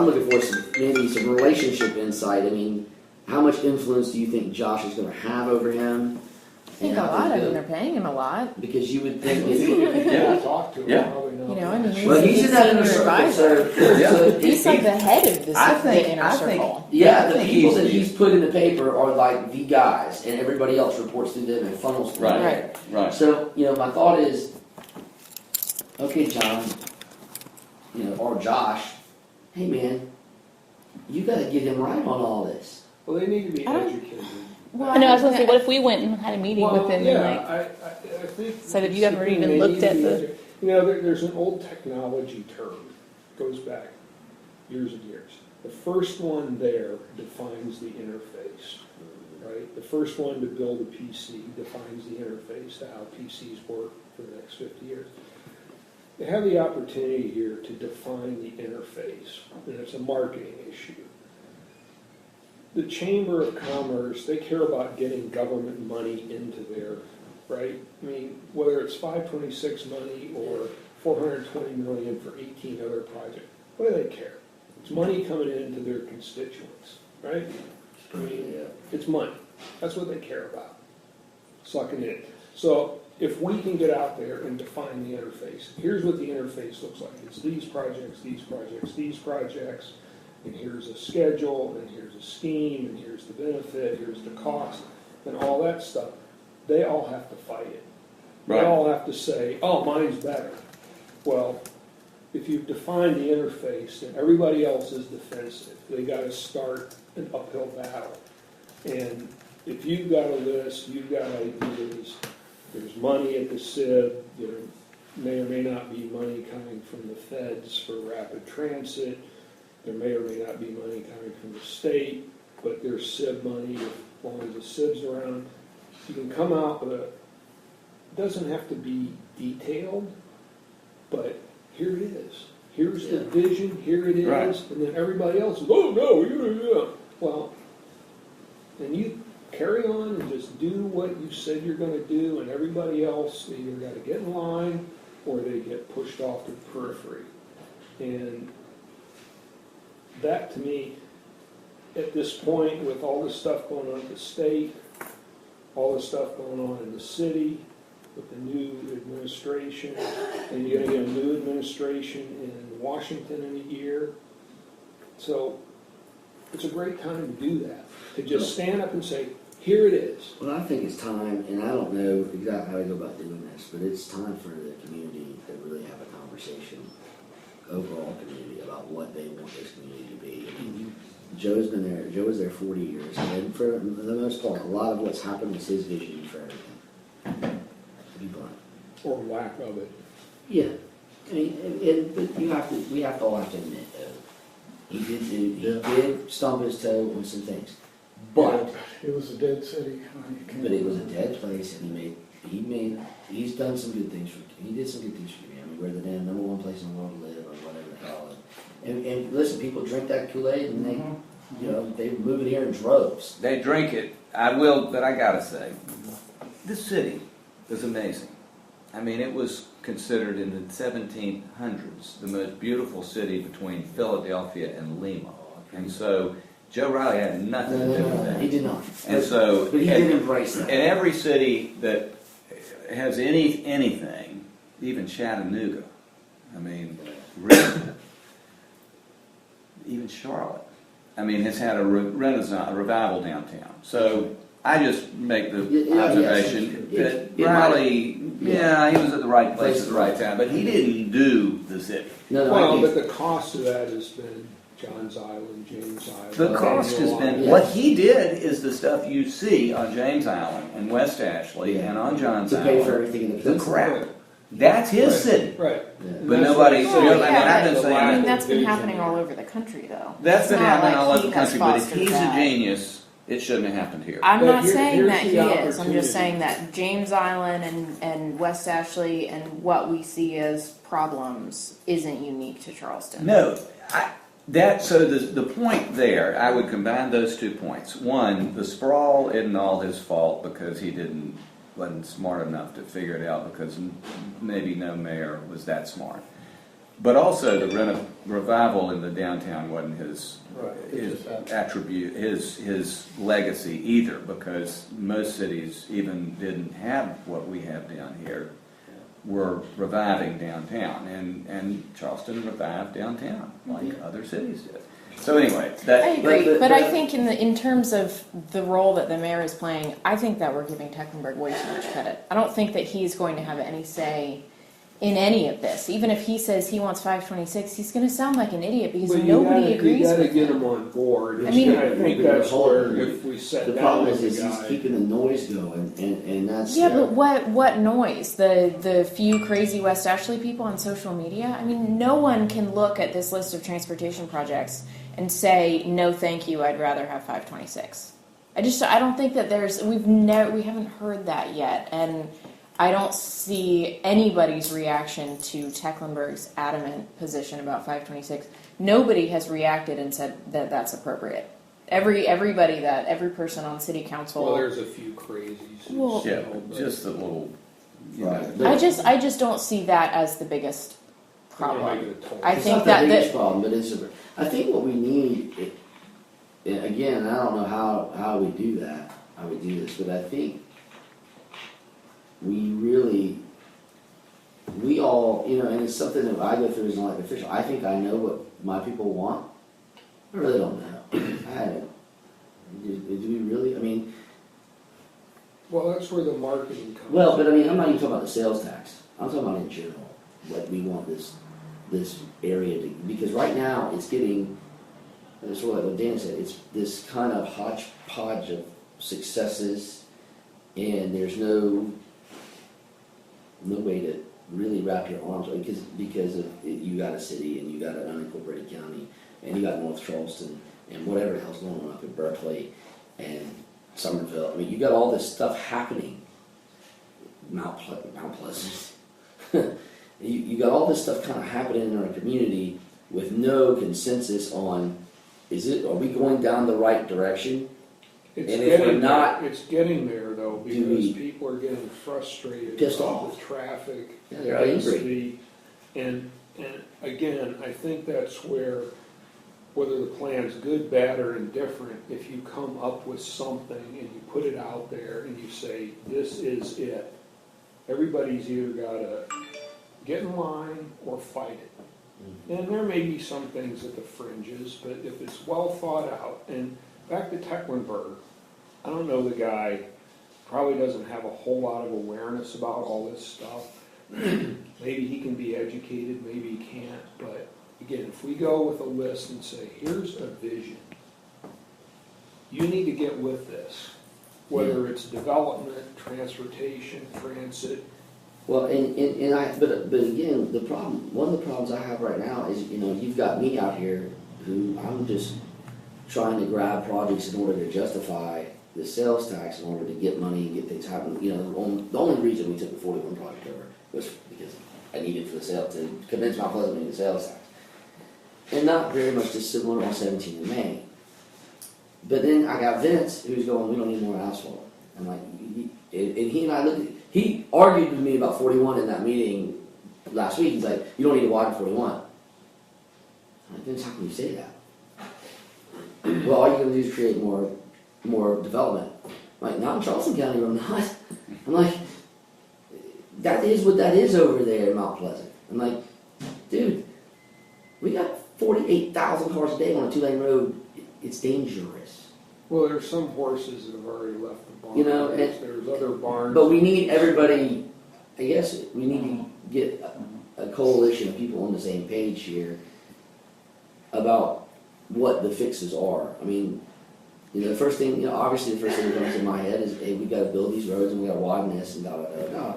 looking for is maybe some relationship insight. I mean, how much influence do you think Josh is going to have over him? I think a lot. I mean, they're paying him a lot. Because you would think Yeah, talk to him. Yeah. Probably not. You know, I mean, well, he's in that inner senior circle, advisor. so He's like the head of the inner I circle. yeah, the I think people he that will he's put in the paper are like the guys, and everybody else reports through them and funnels through them. Right. Right. So, you know, my thought is, okay, John, you know, or Josh, hey man, you got to get him right on all this. Well, they need to be I don't- educated. Well, I know, I was going to say, what if we went and had a meeting with them yeah, and I think. So that you ever they even need looked to at be the- You know, there's an old technology term, goes back years and years. The first one there defines the interface, right? The first one to build a PC defines the interface to how PCs work for the next 50 years. They have the opportunity here to define the interface, and it's a marketing issue. The Chamber of Commerce, they care about getting government money into there, right? I mean, whether it's 526 money or 420 million for 18 other projects, what do they care? It's money coming into their constituents, right? I mean, it's money. That's what they care about, sucking in. So if we can get out there and define the interface, here's what the interface looks like. It's these projects, these projects, these projects, and here's a schedule, and here's a scheme, and here's the benefit, here's the cost, and all that stuff. They all have to fight it. Right. They all have to say, oh, mine's better. Well, if you've defined the interface, then everybody else is defensive. They gotta start an uphill battle. And if you've got a list, you've got ideas, there's money at the SIB, there may or may not be money coming from the feds for rapid transit, there may or may not be money coming from the state, but there's SIB money as long as the SIB's around. You can come out with it doesn't have to be detailed, but here it is. Here's the vision, here it is, Right. and then everybody else is, oh no, yeah. Well, then you carry on and just do what you said you're gonna do, and everybody else either gotta get in line or they get pushed off to the periphery. And that to me, at this point, with all this stuff going on at the state, all this stuff going on in the city, with the new administration, and you're gonna get a new administration in Washington in a year. So it's a great time to do that, to just stand up and say, here it is. Well, I think it's time, and I don't know exactly how to go about doing this, but it's time for the community to really have a conversation, overall community, about what they want this community to be. I mean, Joe's been there, Joe was there 40 years, and for the most part, a lot of what's happened is his vision for everything. To be blunt. Or lack of it. Yeah. I mean, but we all have to admit, though, he did stump his toe on some things. But It was a dead city. it was a dead place, and he's done some good things he did some good things for me. I mean, we're the damn number one place in the world to live, or whatever the hell. And listen, people drink that Kool-Aid, and they move it here in droves. They drink it. But I gotta say, this city is amazing. I mean, it was considered in the 1700s the most beautiful city between Philadelphia and Lima. And so Joe Riley had nothing to do with that. He did not. And so, but he did embrace that. And every city that has anything, even Chattanooga, I mean, really, even Charlotte, I mean, has had a revival downtown. So I just make the observation that Riley, he was at the right place at the right time, but he didn't do the city. Well, but the cost of that has been Johns Island, James Island. The cost has been, what he did is the stuff you see on James Island and West Ashley and on Johns Island. To pay for everything in the crap. That's his city. Right. Yeah. But nobody, I've been the saying I mean, lack that's of been vision. happening all over the country, though. That's been It's not happening like all over he the has country, but if fostered he's that. a genius, it shouldn't have happened here. I'm But not saying that here's he the is. I'm opportunity. just saying that James Island and West Ashley and what we see as problems isn't unique to Charleston. No, so the point there, I would combine those 2 points. One, the sprawl isn't all his fault because he wasn't smart enough to figure it out, because maybe no mayor was that smart. But also the revival in the downtown wasn't his attribute, his legacy either, because most cities even didn't have what we have down here, were reviving downtown, and Charleston revived downtown like other cities did. So anyway, I agree, but I think in terms of the role that the mayor is playing, I think that we're giving Tecklenburg way too much credit. I don't think that he's going to have any say in any of this. Even if he says he wants 526, he's going to sound like an idiot because nobody agrees You got to with get him. him on board. I mean, I think that's where if we set the down problem with is the he's guy. keeping the noise going, and that's But what noise? The few crazy West Ashley people on social media? I mean, no one can look at this list of transportation projects and say, no thank you, I'd rather have 526. I don't think that we haven't heard that yet, and I don't see anybody's reaction to Tecklenburg's adamant position about 526. Nobody has reacted and said that that's appropriate. Every person on city council. Well, there's a few crazies. Well, yeah, just a little. right. I just don't see that as the biggest problem. I It's think not the that biggest problem, but I think what we need, again, I don't know how we do that, how we do this, but I think we all, and it's something that I go through as an elected official. I think I know what my people want. I really don't know. I don't. Do we really? I mean, Well, that's where the marketing comes. well, but I mean, I'm not even talking about the sales tax. I'm talking about in general, what we want this this area because right now it's getting, that's what Dan said, it's this kind of hodgepodge of successes, and there's no way to really wrap your arms around because of you got a city and you got an unincorporated county and you got North Charleston and whatever the hell's going on up in Berkeley and Somerville. I mean, you got all this stuff happening. Mount Pleasant. You got all this stuff kind of happening in our community with no consensus on are we going down the right direction? It's And if we're getting not, there. It's getting there though, do because we- people are getting frustrated Pissed about off. the traffic. Yeah, they're angry. density, And again, I think that's where, whether the plan's good, bad, or indifferent, if you come up with something and you put it out there and you say, this is it, everybody's either gotta get in line or fight it. And there may be some things at the fringes, but if it's well thought out, and back to Tecklenburg, I don't know the guy, probably doesn't have a whole lot of awareness about all this stuff. Maybe he can be educated, maybe he can't, but again, if we go with a list and say, here's a vision, you need to get with this, whether it's development, transportation, transit. well, but again, one of the problems I have right now is, you've got me out here who I'm just trying to grab projects in order to justify the sales tax in order to get money and get things happening. The only reason we took the 41 project over was because I needed for the sale to convince my Pleasant to need the sales tax. And not very much dissimilar on 17 in May. But then I got Vince who's going, we don't need more asphalt. I'm like, he argued with me about 41 in that meeting last week. He's like, you don't need to widen 41. I'm like, Vince, how can you say that? Well, all you're going to do is create more development. I'm like, not in Charleston County, we're not. I'm like, that is what that is over there in Mount Pleasant. I'm like, dude, we got 48,000 cars a day on a 2-lane road. It's dangerous. Well, there's some horses that have already left the barn. There's other barns. But we need everybody, I guess, we need to get a coalition of people on the same page here about what the fixes are. I mean, the first thing, obviously the first thing that comes in my head is, hey, we got to build these roads and we got to widen this and da da da da.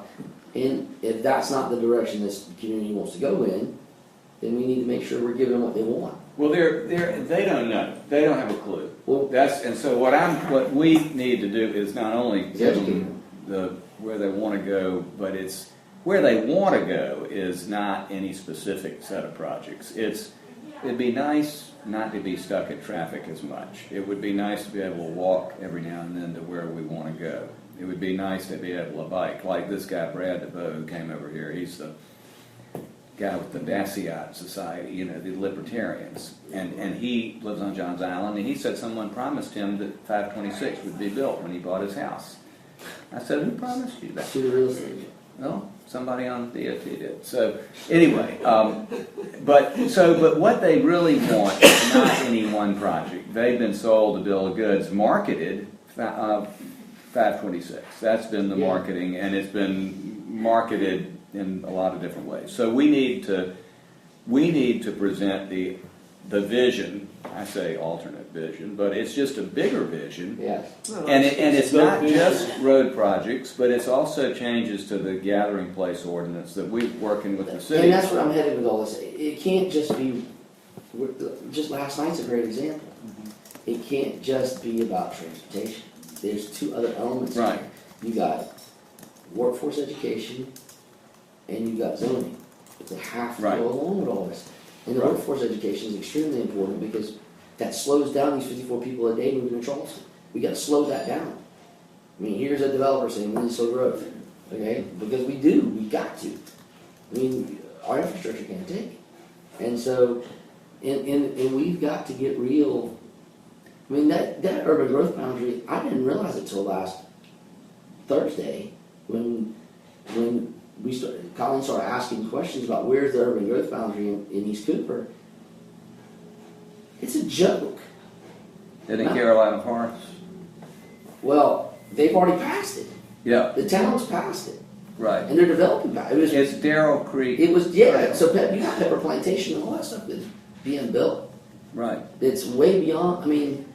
And if that's not the direction this community wants to go in, then we need to make sure we're giving them what they want. Well, they don't know. They don't have a clue. Well, So what we need to do is not only give them where they want to go, but it's where they want to go is not any specific set of projects. It'd be nice not to be stuck in traffic as much. It would be nice to be able to walk every now and then to where we want to go. It would be nice to be able to bike, like this guy Brad DeVoe who came over here. He's the guy with the Daciot Society, the libertarians, and he lives on Johns Island, and he said someone promised him that 526 would be built when he bought his house. I said, who promised you that? To the real estate. Well, somebody on DOT did. So anyway, but what they really want is not any one project. They've been sold a bill of goods, marketed 526. That's been the marketing, and it's been marketed in a lot of different ways. So we need to present the vision. I say alternate vision, but it's just a bigger vision. Yes. And it's not just road projects, but it's also changes to the gathering place ordinance that we're working with the city. And that's what I'm headed with all this. It can't just be, just last night's a great example. It can't just be about transportation. There's two other elements Right. here. You got workforce education and you got zoning. They have to Right. go along with all this. And the Right. workforce education is extremely important because that slows down these 54 people a day moving to Charleston. We got to slow that down. I mean, here's a developer saying we need to slow growth, okay? Because we got to. I mean, our infrastructure can't take it. And so, and we've got to get real. I mean, that urban growth boundary, I didn't realize it till last Thursday when Colin started asking questions about where's the urban growth boundary in East Cooper. It's a joke. In Carolina Forest. Well, they've already passed it. Yeah. The town's passed it. Right. And they're developing back. It's Darrell Creek. It was, yeah, so you got Pepper Plantation and all that stuff that's being built. Right. It's way beyond, I mean,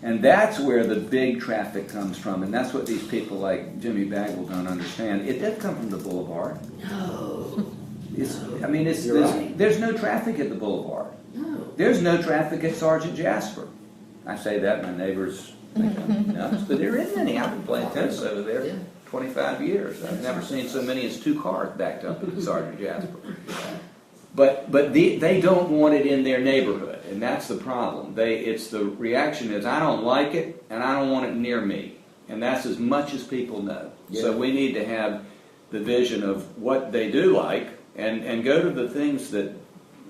And that's where the big traffic comes from, and that's what these people like Jimmy Bagwell don't understand. It doesn't come from the boulevard. no, There's, right. there's no traffic at the boulevard. no. There's no traffic at Sergeant Jasper. I say that, my neighbors think I'm nuts, but there isn't any. I've been playing tennis over there Yeah. 25 years. I've never seen so many as 2 cars backed up at Sergeant Jasper. But they don't want it in their neighborhood, and that's the problem. It's the reaction is, I don't like it, and I don't want it near me. And that's as much as people know. Yeah. So we need to have the vision of what they do like, and go to the things that,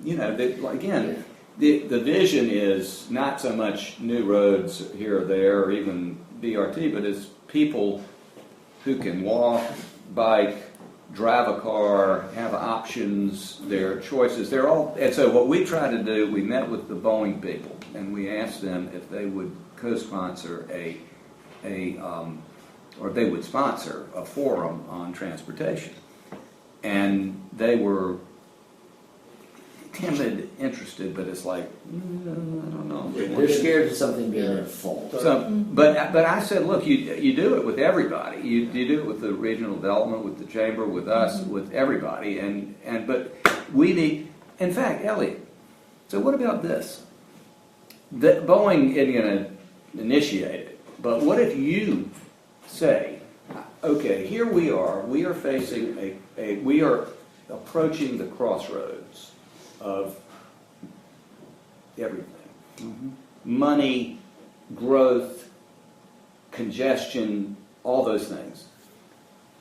that, again, the vision is not so much new roads here or there, or even BRT, but it's people who can walk, bike, drive a car, have options, their choices. They're all, and so what we try to do, we met with the Boeing people, and we asked them if they would co-sponsor or they would sponsor a forum on transportation. And they were timid, interested, but it's like, I don't know. They're scared of something being their fault. So, but I said, look, you do it with everybody. You do it with the regional development, with the chamber, with us, with everybody. But we need, in fact, Elliott. So what about this? That Boeing isn't going to initiate it, but what if you say, okay, here we are facing we are approaching the crossroads of everything. Mm-hmm. Money, growth, congestion, all those things.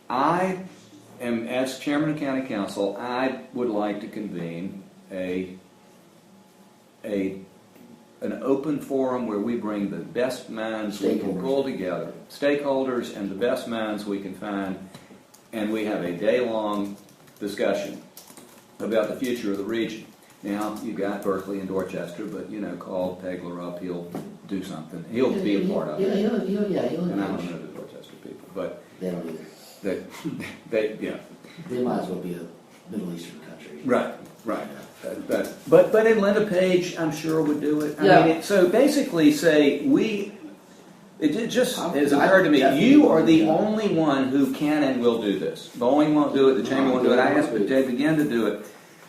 I am, as chairman of county council, I would like to convene an open forum where we bring the best minds we can pull together, stakeholders and the best minds we can find, and we have a day-long discussion about the future of the region. Now, you've got Berkeley and Dorchester, but, call Pegler up, he'll do something. He'll be a part of it. He'll And I don't know the Dorchester people, but They don't either. they They might as well be a Middle Eastern country. Right. But in Linda Page, I'm sure would do it. Yeah. So basically say, it just has occurred to me, you are the only one who can and will do this. Boeing won't do it, the chamber won't do it. I asked Dave again to do it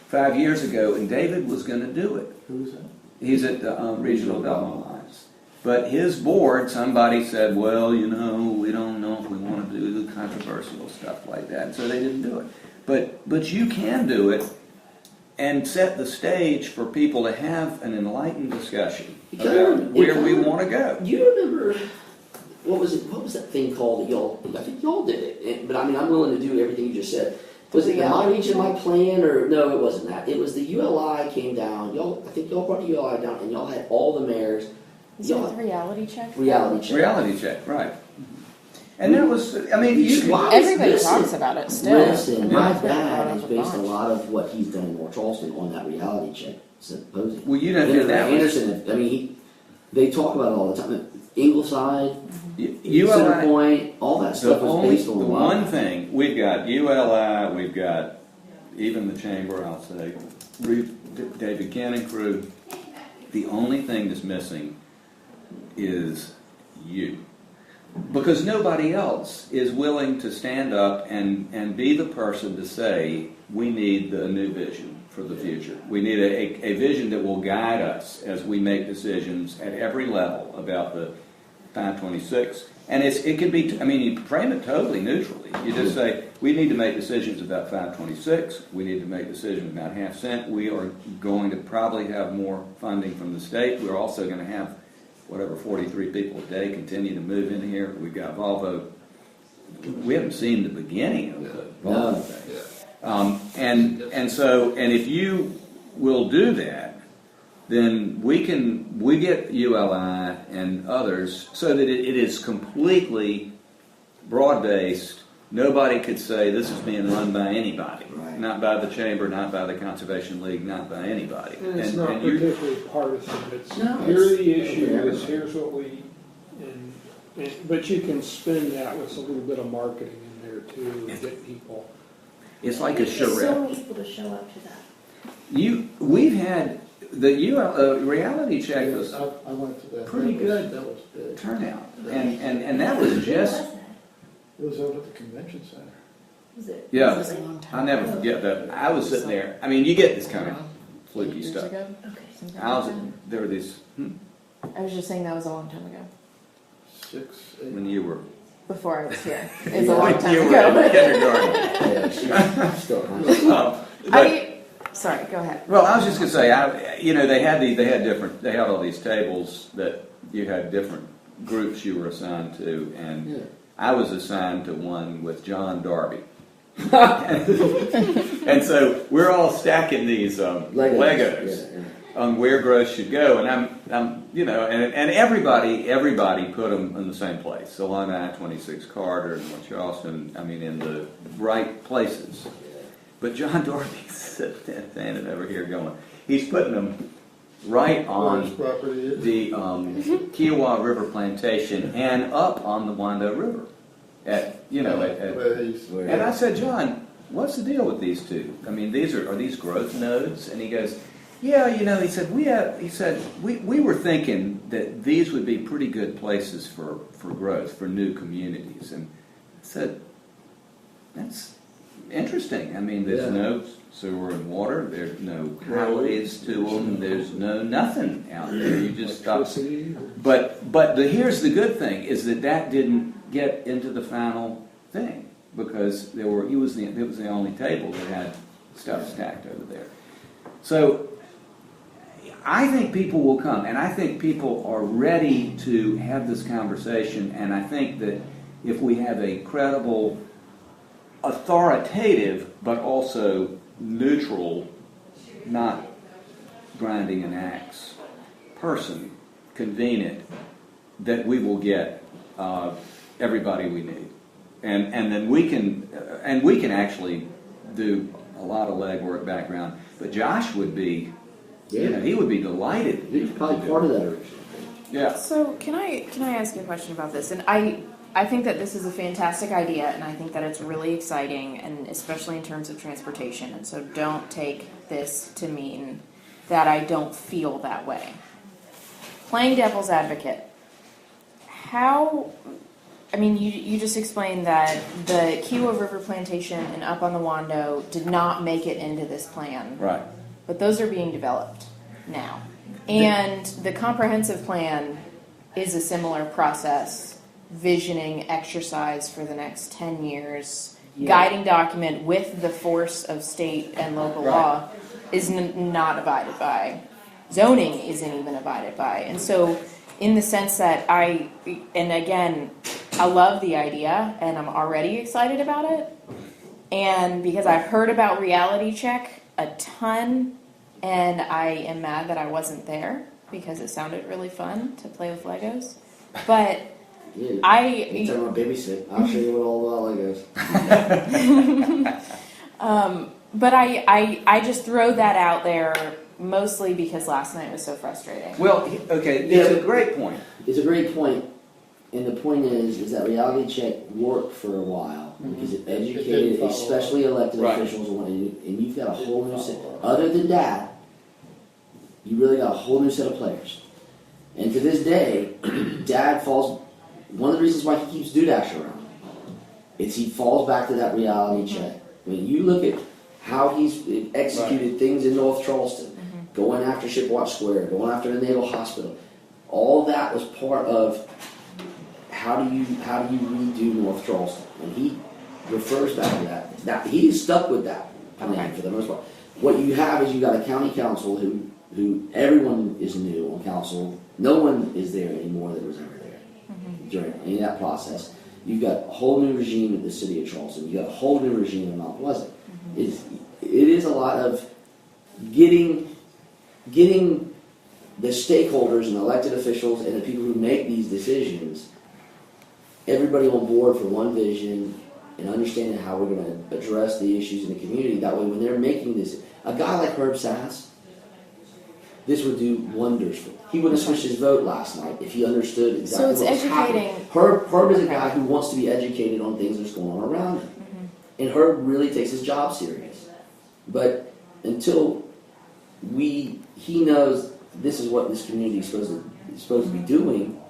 5 years ago, and David was going to do it. Who's that? He's at the Regional Development Alliance. But his board, somebody said, well, we don't know if we want to do the controversial stuff like that, so they didn't do it. But you can do it and set the stage for people to have an enlightened discussion about where we want to go. You remember, what was that thing called that y'all, I think y'all did it, but I'm willing to do everything you just said. Was it My Region, My Plan, or no, it wasn't that. It was the ULI came down, I think y'all brought the ULI down, and y'all had all the mayors. Is it a reality check? Reality check. Reality check, right. And that was, Everybody talks about it still. Listen, my I've heard dad about has it a based a bunch. lot of what he's done in North Charleston on that reality check symposium. Well, you know that Anderson, they talk about it all the time. Ingleside, ULI, Center Point, all that stuff was based on the one thing, we've got ULI, we've got even the chamber, I'll say, David Cannon crew. The only thing that's missing is you. Because nobody else is willing to stand up and be the person to say, we need a new vision for the future. We need a vision that will guide us as we make decisions at every level about the 526. And it can be, you frame it totally neutrally. You just say, we need to make decisions about 526. We need to make decisions about half cent. We are going to probably have more funding from the state. We're also going to have 43 people a day continue to move in here. We've got Volvo. We haven't seen the beginning of the Volvo thing. And if you will do that, then we get ULI and others so that it is completely broad-based. Nobody could say this is being run by anybody. Right. Not by the chamber, not by the Conservation League, not by anybody. And it's not particularly partisan. Here's the issue, here's what but you can spin that with a little bit of marketing in here too, and get people. It's like a So charrette. many people to show up to that. We've had reality check was I went to that. Pretty good. That was big. turnout, and that was just It was over at the convention center. Was it? yeah. was a long time I'll never ago. forget that. I was sitting there. I mean, you get this kind of fluky years stuff. ago. Okay. Something I was like that. there were these I was just saying that was a long time ago. 6, 8. when you were Before I was here. It's a long when time you were ago. in kindergarten. Yeah, she's still But- Sorry, go ahead. Well, I was just gonna say, they had all these tables that you had different groups you were assigned to, and Yeah. I was assigned to one with John Darby. And so we're all stacking these Legos Yeah, on where growth should go, and I'm and everybody put them in the same place along I-26 corridor and West Charleston. I mean, in the right places. But John Darby's standing over here going, he's putting them right Where his on property is. the Kiowa River Plantation and up on the Wando River. Where he's- And I said, John, what's the deal with these two? I mean, are these growth nodes? And he goes, yeah, he said we were thinking that these would be pretty good places for growth, for new communities. And I said, that's interesting. I mean, there's no sewer and water, there's no highways to them, there's no nothing out there. You just stop. But here's the good thing is that didn't get into the final thing because it was the only table that had stuff stacked over there. So I think people will come, and I think people are ready to have this conversation, and I think that if we have a credible, authoritative, but also neutral, not grinding an axe person convene it, that we will get everybody we need, and then we can actually do a lot of legwork background. But Josh would be, he would be delighted. He's probably part of that original. Yeah. So can I ask you a question about this? And I think that this is a fantastic idea, and I think that it's really exciting, and especially in terms of transportation. And so don't take this to mean that I don't feel that way. Playing devil's advocate, you just explained that the Kiowa River Plantation and up on the Wando did not make it into this plan. Right. But those are being developed now. And the comprehensive plan is a similar process, visioning exercise for the next 10 years, guiding document with the force of state and local law is not abided by. Zoning isn't even abided by. And so in the sense that I love the idea and I'm already excited about it. And because I've heard about reality check a ton, and I am mad that I wasn't there because it sounded really fun to play with Legos. But You tell my babysit. I'll show you what all about Legos. But I just throw that out there mostly because last night was so frustrating. Well, okay, it's a great point. It's a great point, and the point is that reality check worked for a while because it educated, follow especially elected officials, and you've got a whole new set. Other than that, you really got a whole new set of players. And to this day, Dad falls. One of the reasons why he keeps Dudash around is he falls back to that reality check. I mean, you look at how he's executed things in North Charleston, going after Shipwatch Square, going after the Naval Hospital. All that was part of how do you redo North Charleston, and he refers back to that. Now he's stuck with that plan for the most part. What you have is you got a county council who everyone is new on council. No one is there anymore that was ever there during any of that process. You've got a whole new regime in the city of Charleston. You've got a whole new regime in Mount Pleasant. It is a lot of getting the stakeholders and elected officials and the people who make these decisions, everybody on board for one vision and understanding how we're going to address the issues in the community. That way, when they're making this, a guy like Herb Sass, this would do wonders for him. He wouldn't have switched his vote last night if he understood exactly So it's what was happening. educating. Herb is a guy who wants to be educated on things that's going on around him. And Herb really takes his job serious. But until he knows this is what this community is supposed to be doing,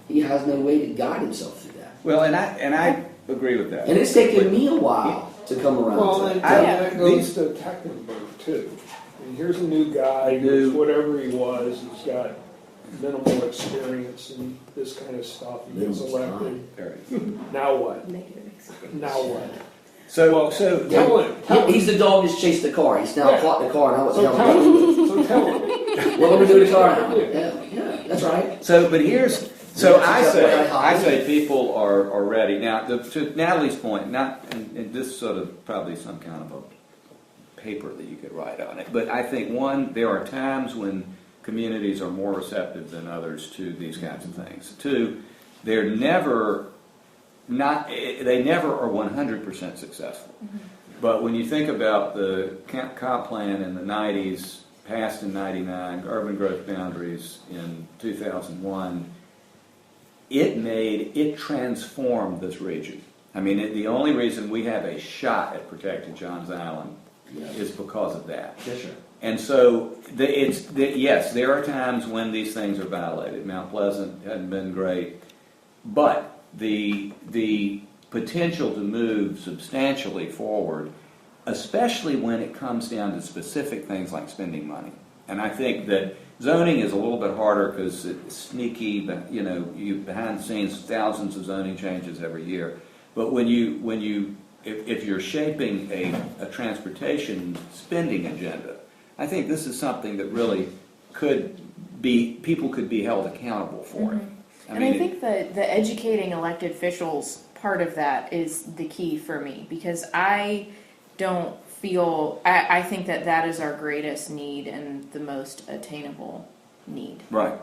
he has no way to guide himself through that. Well, and I agree with that. And it's taken me a while to come around Well, to and that. that goes to Tecklenburg too. And here's a new guy, who's whatever he was, he's got minimal experience in this kind of stuff. He gets elected. Now what? Negative experience. Now what? So Tell him. He's the dog that's chased the car. He's now caught the car. Now what the So hell? tell him. So tell him. What are we doing to the car now? Yeah, that's right. but here's so Yeah, I say people are ready now. To Natalie's point, and this sort of probably some kind of a paper that you could write on it. But I think one, there are times when communities are more receptive than others to these kinds of things. Two, they never are 100% successful. But when you think about the comp plan in the 90s, passed in 99, urban growth boundaries in 2001, it transformed this region. I mean, the only reason we have a shot at protecting Johns Island is because of that. Yes, sir. And so, yes, there are times when these things are violated. Mount Pleasant hadn't been great, but the potential to move substantially forward, especially when it comes down to specific things like spending money. And I think that zoning is a little bit harder because it's sneaky, but you behind the scenes, thousands of zoning changes every year. But if you're shaping a transportation spending agenda, I think this is something that really people could be held accountable for it. I think that the educating elected officials part of that is the key for me, because I think that is our greatest need and the most attainable need. Right.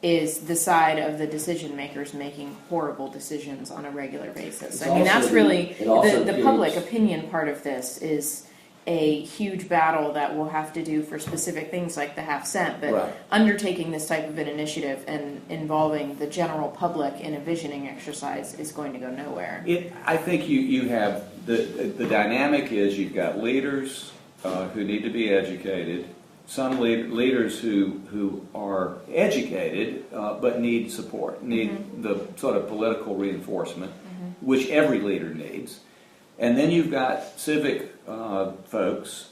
Is the side of the decision makers making horrible decisions on a regular basis. It's I mean, that's also really the gives- public opinion part of this is a huge battle that we'll have to do for specific things like the half cent, but Right. undertaking this type of an initiative and involving the general public in a visioning exercise is going to go nowhere. I think you have the dynamic is you've got leaders who need to be educated, some leaders who are educated but need support, need the sort of political reinforcement, which every leader needs. And then you've got civic folks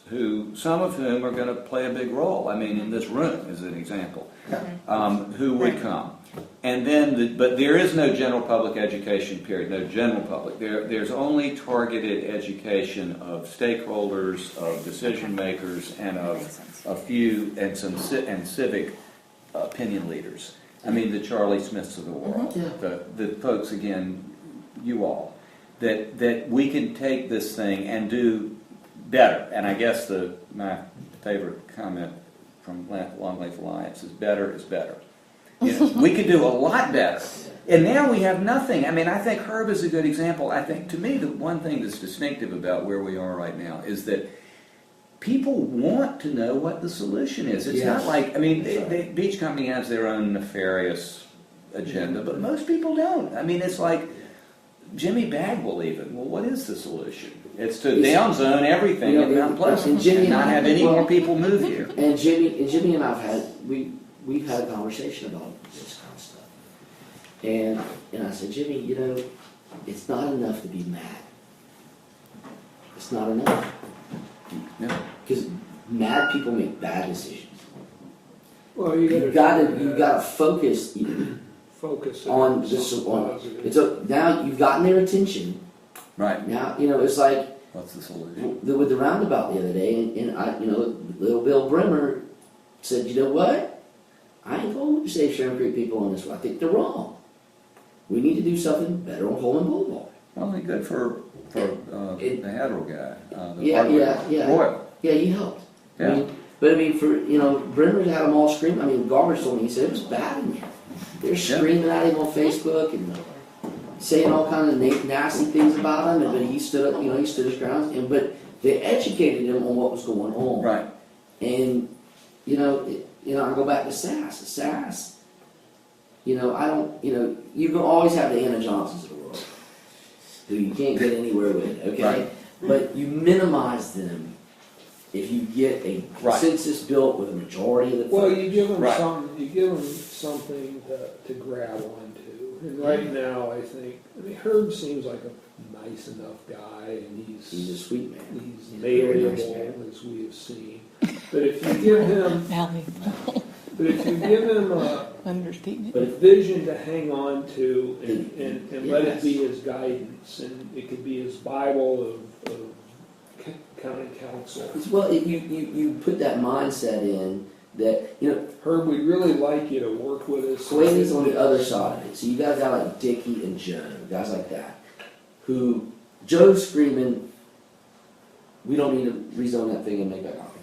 some of whom are going to play a big role. I mean, in this room, as an example, who would come. And then, but there is no general public education period. No general public. There's only targeted education of stakeholders, of decision makers, and of a few and civic opinion leaders. I mean, the Charlie Smiths of the world, the folks again, you all. That we can take this thing and do better. And I guess my favorite comment from Longleaf Alliance is better is better. We could do a lot better. And now we have nothing. I mean, I think Herb is a good example. I think, to me, the one thing that's distinctive about where we are right now is that people want to know what the solution is. It's not like, I mean, the Beach Company has their own nefarious agenda, but most people don't. I mean, it's like, Jimmy Bagwell even. Well, what is the solution? It's to downzone everything in Mount Pleasant and not have any more people move here. And Jimmy and we've had a conversation about this kind of stuff. And I said, Jimmy, it's not enough to be mad. It's not enough. No. Because mad people make bad decisions. Well, You've got to focus. Focus on this. Now you've gotten their attention. Right. Now it's like What's the solution? with the roundabout the other day, and little Bill Bremer said, you know what? I ain't going to save Sharon Creek people on this one. I think they're wrong. We need to do something better on Coleman Boulevard. Only good for the Hadrow guy. Yeah. Royal. Yeah, he helped. Yeah. But Bremer had them all screaming. I mean, Garbage told me, he said it was bad in there. They're screaming at him on Facebook and saying all kinds of nasty things about him, but he stood up, he stood his ground. But they educated him on what was going on. Right. And, I go back to SAS. SAS, I don't, you can always have the Anna Johnsons of the world who you can't get anywhere with, okay? Right. But you minimize them if you get a consensus built with a majority of the Well, vote. you give them Right. something to grab onto. And right now, I think, Herb seems like a nice enough guy, and He's a sweet man. he's He's a very malleable, nice man. as we have seen. But if you give him a Understatement. But vision to hang on to and let it Yes. be his guidance, and it could be his Bible of county council. Well, you put that mindset in that, Herb, we'd really like you to work with us. Quayle's on the other side of it. So you got a guy like Dickie and Joe, guys like that, who, Joe's screaming, we don't need to rezone that thing and make that happen.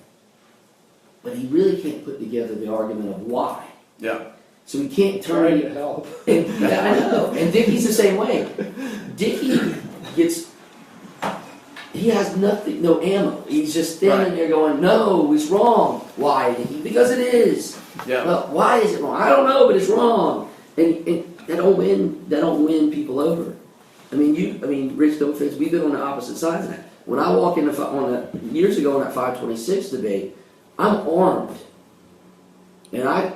But he really can't put together the argument of why. Yeah. So he can't Trying turn to help. And, yeah, I know. And Dickie's the same way. Dickie he has nothing, no ammo. He's just standing there going, no, it's wrong. Why, Dickie? Because it is. Yeah. Well, why is it wrong? I don't know, but it's wrong. And that don't win people over. Rich, no offense, we've been on the opposite sides of that. When I walk in years ago on that 526 debate, I'm armed. And I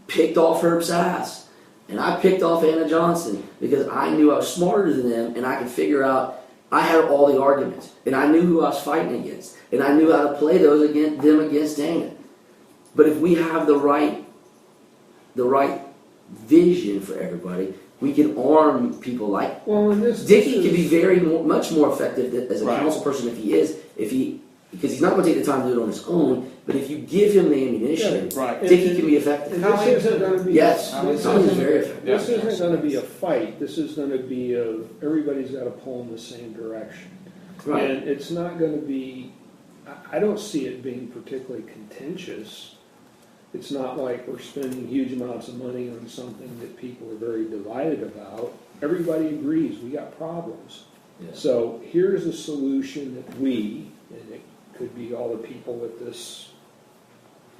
picked off Herb Sass. And I picked off Anna Johnson because I knew I was smarter than them and I could figure out, I had all the arguments. And I knew who I was fighting against. And I knew how to play them against Dana. But if we have the right vision for everybody, we can arm people like Dickie can be much more effective as a council person because he's not going to take the time to do it on his own. But if you give him the ammunition, Dickie can be effective. And this isn't going to be very effective. This isn't going to be a fight. This is going to be everybody's got to pull in the same direction. Right. And it's not going to be. I don't see it being particularly contentious. It's not like we're spending huge amounts of money on something that people are very divided about. Everybody agrees we got problems. Yeah. So here's a solution that and it could be all the people with this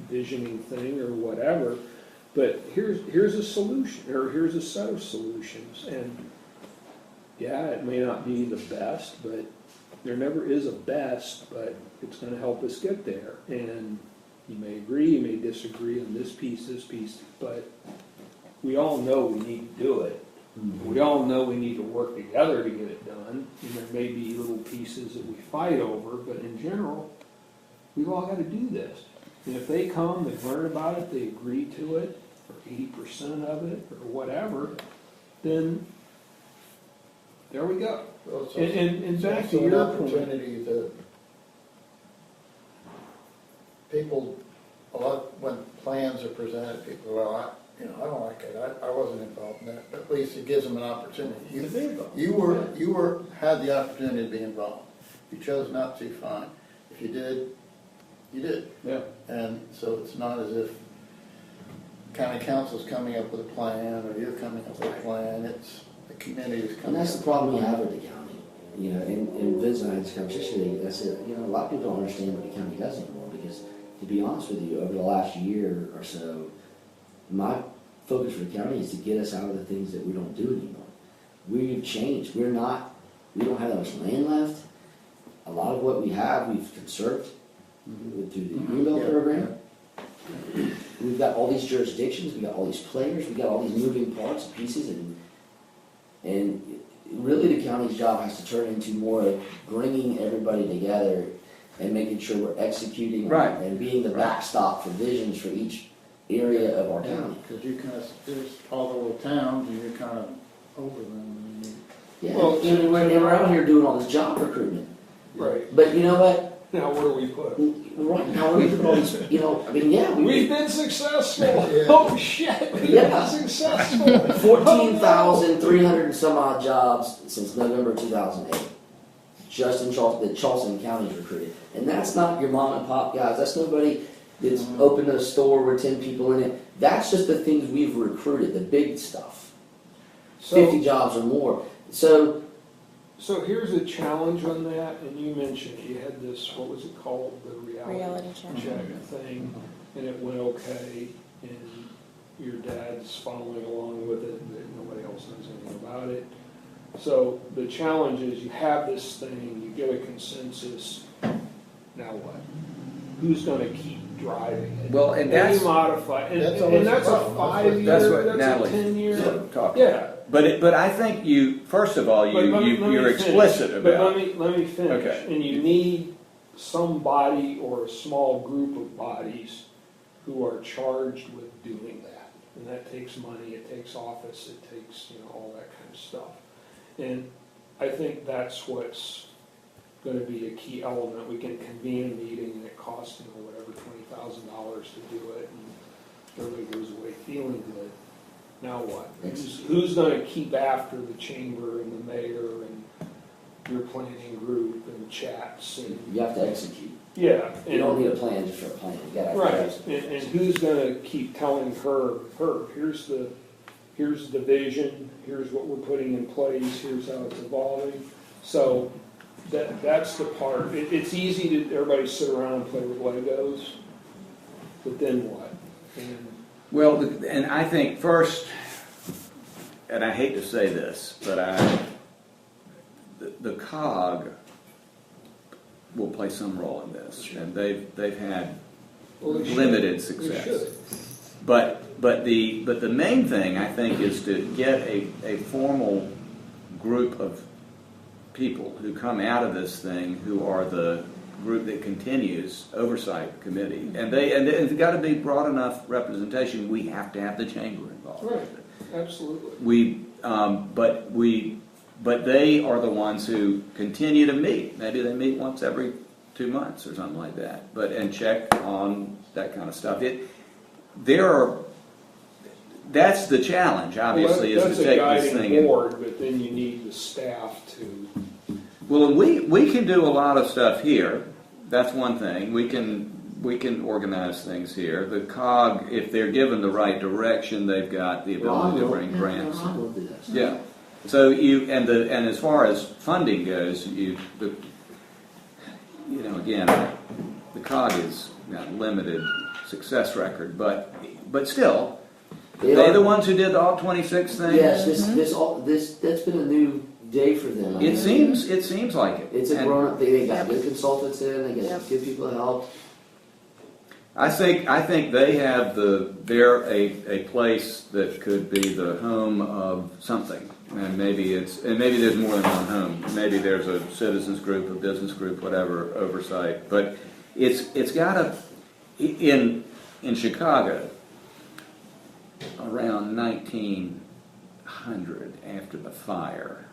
visioning thing or whatever, but here's a solution, or here's a set of solutions. And yeah, it may not be the best, but there never is a best, but it's going to help us get there. And you may agree, you may disagree on this piece, but we all know we need to do it. Mm-hmm. We all know we need to work together to get it done. And there may be little pieces that we fight over, but in general, we've all got to do this. And if they come, they learn about it, they agree to it, or 80% of it, or whatever, then there we go. Well, it's And back also to an your point. opportunity that people, when plans are presented, people, I don't like it. I wasn't involved in that, but at least it gives them an opportunity. You had the opportunity to be involved. You chose not to, fine. If you did, you did. Yeah. And so it's not as if county council's coming up with a plan or you're coming up with a plan. It's the community's coming up. And that's the problem we have with the county. In Vince and I had this conversation, I said, a lot of people don't understand what the county does anymore because, to be honest with you, over the last year or so, my focus for the county is to get us out of the things that we don't do anymore. We've changed. We don't have that much land left. A lot of what we have, we've conserved through the Greenbelt program. We've got all these jurisdictions, we've got all these players, we've got all these moving parts and pieces, and really the county's job has to turn into more of bringing everybody together and making sure we're executing and being the backstop for visions for each area of our county. Because there's all the little towns and you're kind of over them. Yeah, Well, and we're out here doing all this job recruitment. Right. But you know what? Now, where do we put? Right now we're doing all these, We've been successful. Yeah. Oh shit, we've been successful. 14,300 and some odd jobs since November 2008. Just in Charleston County's recruited. And that's not your mom and pop guys. That's nobody that's opened a store with 10 people in it. That's just the things we've recruited, the big stuff. 50 jobs or more. So here's a challenge on that, and you mentioned you had this, what was it called, the reality check thing. and it went okay, and your dad's following along with it, and nobody else knows anything about it. So the challenge is you have this thing, you get a consensus, now what? Who's gonna keep driving it? Well, and Any that's modify, and That's and always that's the a problem. 5 that's year, what that's a Natalie's 10-year. talking. Yeah. But I think you, first of all, But let me you're finish. explicit But about. let me finish. Okay. And you need somebody or a small group of bodies who are charged with doing that. And that takes money, it takes office, it takes, all that kind of stuff. And I think that's what's gonna be a key element. We can convene a meeting and it costs, whatever, $20,000 to do it, and everybody goes away feeling good. Now what? Who's gonna keep after the chamber and the mayor and your planning group and chats and, You have to execute. yeah. You don't need a plan just for a plan. You gotta Right, execute. and who's gonna keep telling her, here's the vision, here's what we're putting in place, here's how it's evolving. So that's the part. It's easy to everybody sit around and play with Legos, but then what? And Well, and I think first, and I hate to say this, but the COG will play some role in this, and they've had well, they should. limited They success. should. But the main thing I think is to get a formal group of people who come out of this thing who are the group that continues oversight committee, and it's got to be broad enough representation. We have to have the chamber involved. Right, absolutely. But they are the ones who continue to meet. Maybe they meet once every 2 months or something like that. And check on that kind of stuff. That's the challenge, obviously, is to take this thing. That's a guiding board, but then you need the staff to. Well, and we can do a lot of stuff here. That's one thing. We can organize things here. The COG, if they're given the right direction, they've got the ability to bring grants. We'll do that. Yeah. So and as far as funding goes, again, the COG has got limited success record, but still, they're the ones who did all 26 things. Yes, that's been a new day for them. It seems like it. It's a grown up thing. They got good consultants in. They got good people to help. I think they have they're a place that could be the home of something, and maybe there's more than one home. Maybe there's a citizens group, a business group, whatever oversight. But it's got to in Chicago around 1900 after the fire,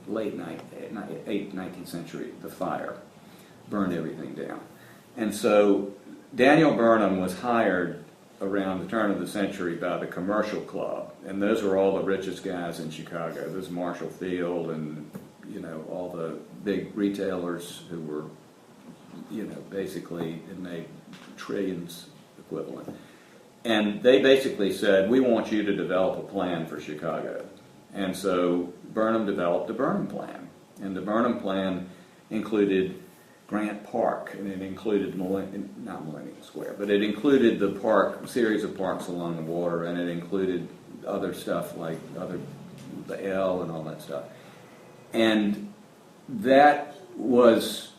late 19th century, the fire burned everything down, and so Daniel Burnham was hired around the turn of the century by the commercial club, and those were all the richest guys in Chicago. There's Marshall Field and all the big retailers who were basically made trillions equivalent. And they basically said, we want you to develop a plan for Chicago. And so Burnham developed the Burnham Plan. And the Burnham Plan included Grant Park, and it included not Millennium Square, but it included the series of parks along the water, and it included other stuff like the L and all that stuff. And that was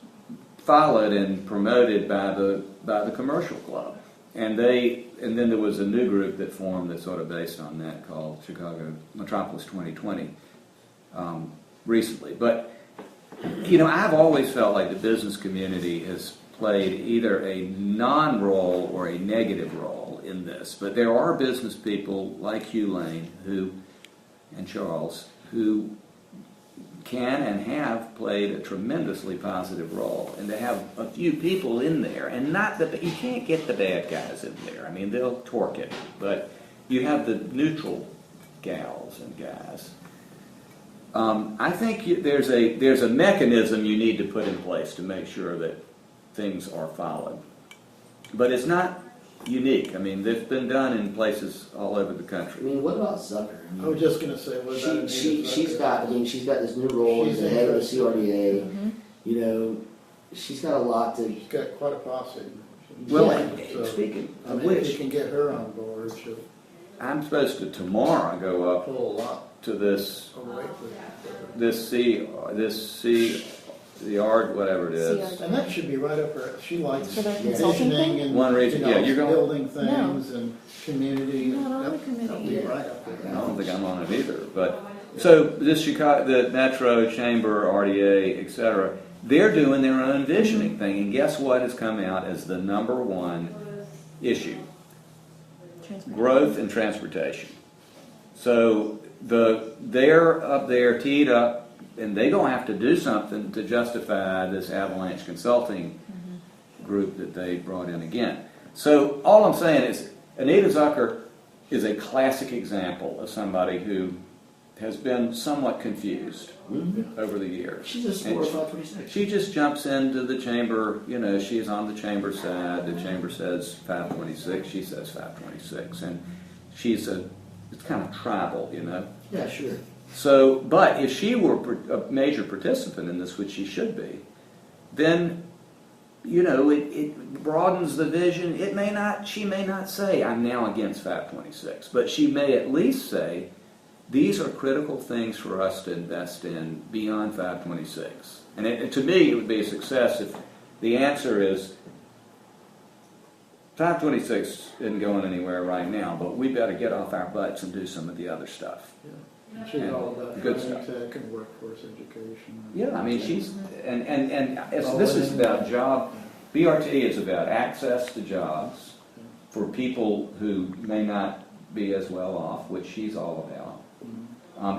followed and promoted by the commercial club. And then there was a new group that formed that's sort of based on that called Chicago Metropolis 2020 recently. But I've always felt like the business community has played either a non-role or a negative role in this. But there are business people like Hugh Lane and Charles who can and have played a tremendously positive role. And to have a few people in there, and you can't get the bad guys in there. I mean, they'll torque it. But you have the neutral gals and guys. I think there's a mechanism you need to put in place to make sure that things are followed. But it's not unique. I mean, it's been done in places all over the country. I mean, what about Zucker? I I was just going to say, what about Anita she's Zucker? she's got this new role as She's the head of the interesting. CRDA. She's got a lot to. She's got quite a posse. Well, So, speaking I of mean, if you which, can get her on board, she'll I'm supposed to tomorrow go up pull a lot to this away with the art, whatever it is. CR. And that should be right up her, she likes For the consulting visioning thing? and, One region, you know, yeah, you're going- building things and community. Not on the That'll committee be yet. right up I there. don't think I'm on it either, but, so this Chicago, the Metro Chamber, RDA, et cetera, they're doing their own visioning thing, and guess what has come out as the #1 issue? Growth and transportation. So they're up there teed up, and they don't have to do something to justify this Avalanche Consulting group that they brought in again. So all I'm saying is Anita Zucker is a classic example of somebody who has been somewhat confused over the years. She's just 4 or 526. She just jumps into the chamber, you know, she's on the chamber side, the chamber says 526, she says 526, and it's kind of tribal, you know. Yeah, sure. So, but if she were a major participant in this, which she should be, then, you know, it broadens the vision. She may not say, I'm now against 526, but she may at least say, these are critical things for us to invest in beyond 526. And to me, it would be a success if the answer is 526 isn't going anywhere right now, but we better get off our butts and do some of the other stuff. She's all about Good training stuff. tech and workforce education. Yeah, I mean, she's, this is about job, BRT is about access to jobs for people who may not be as well off, which she's all about.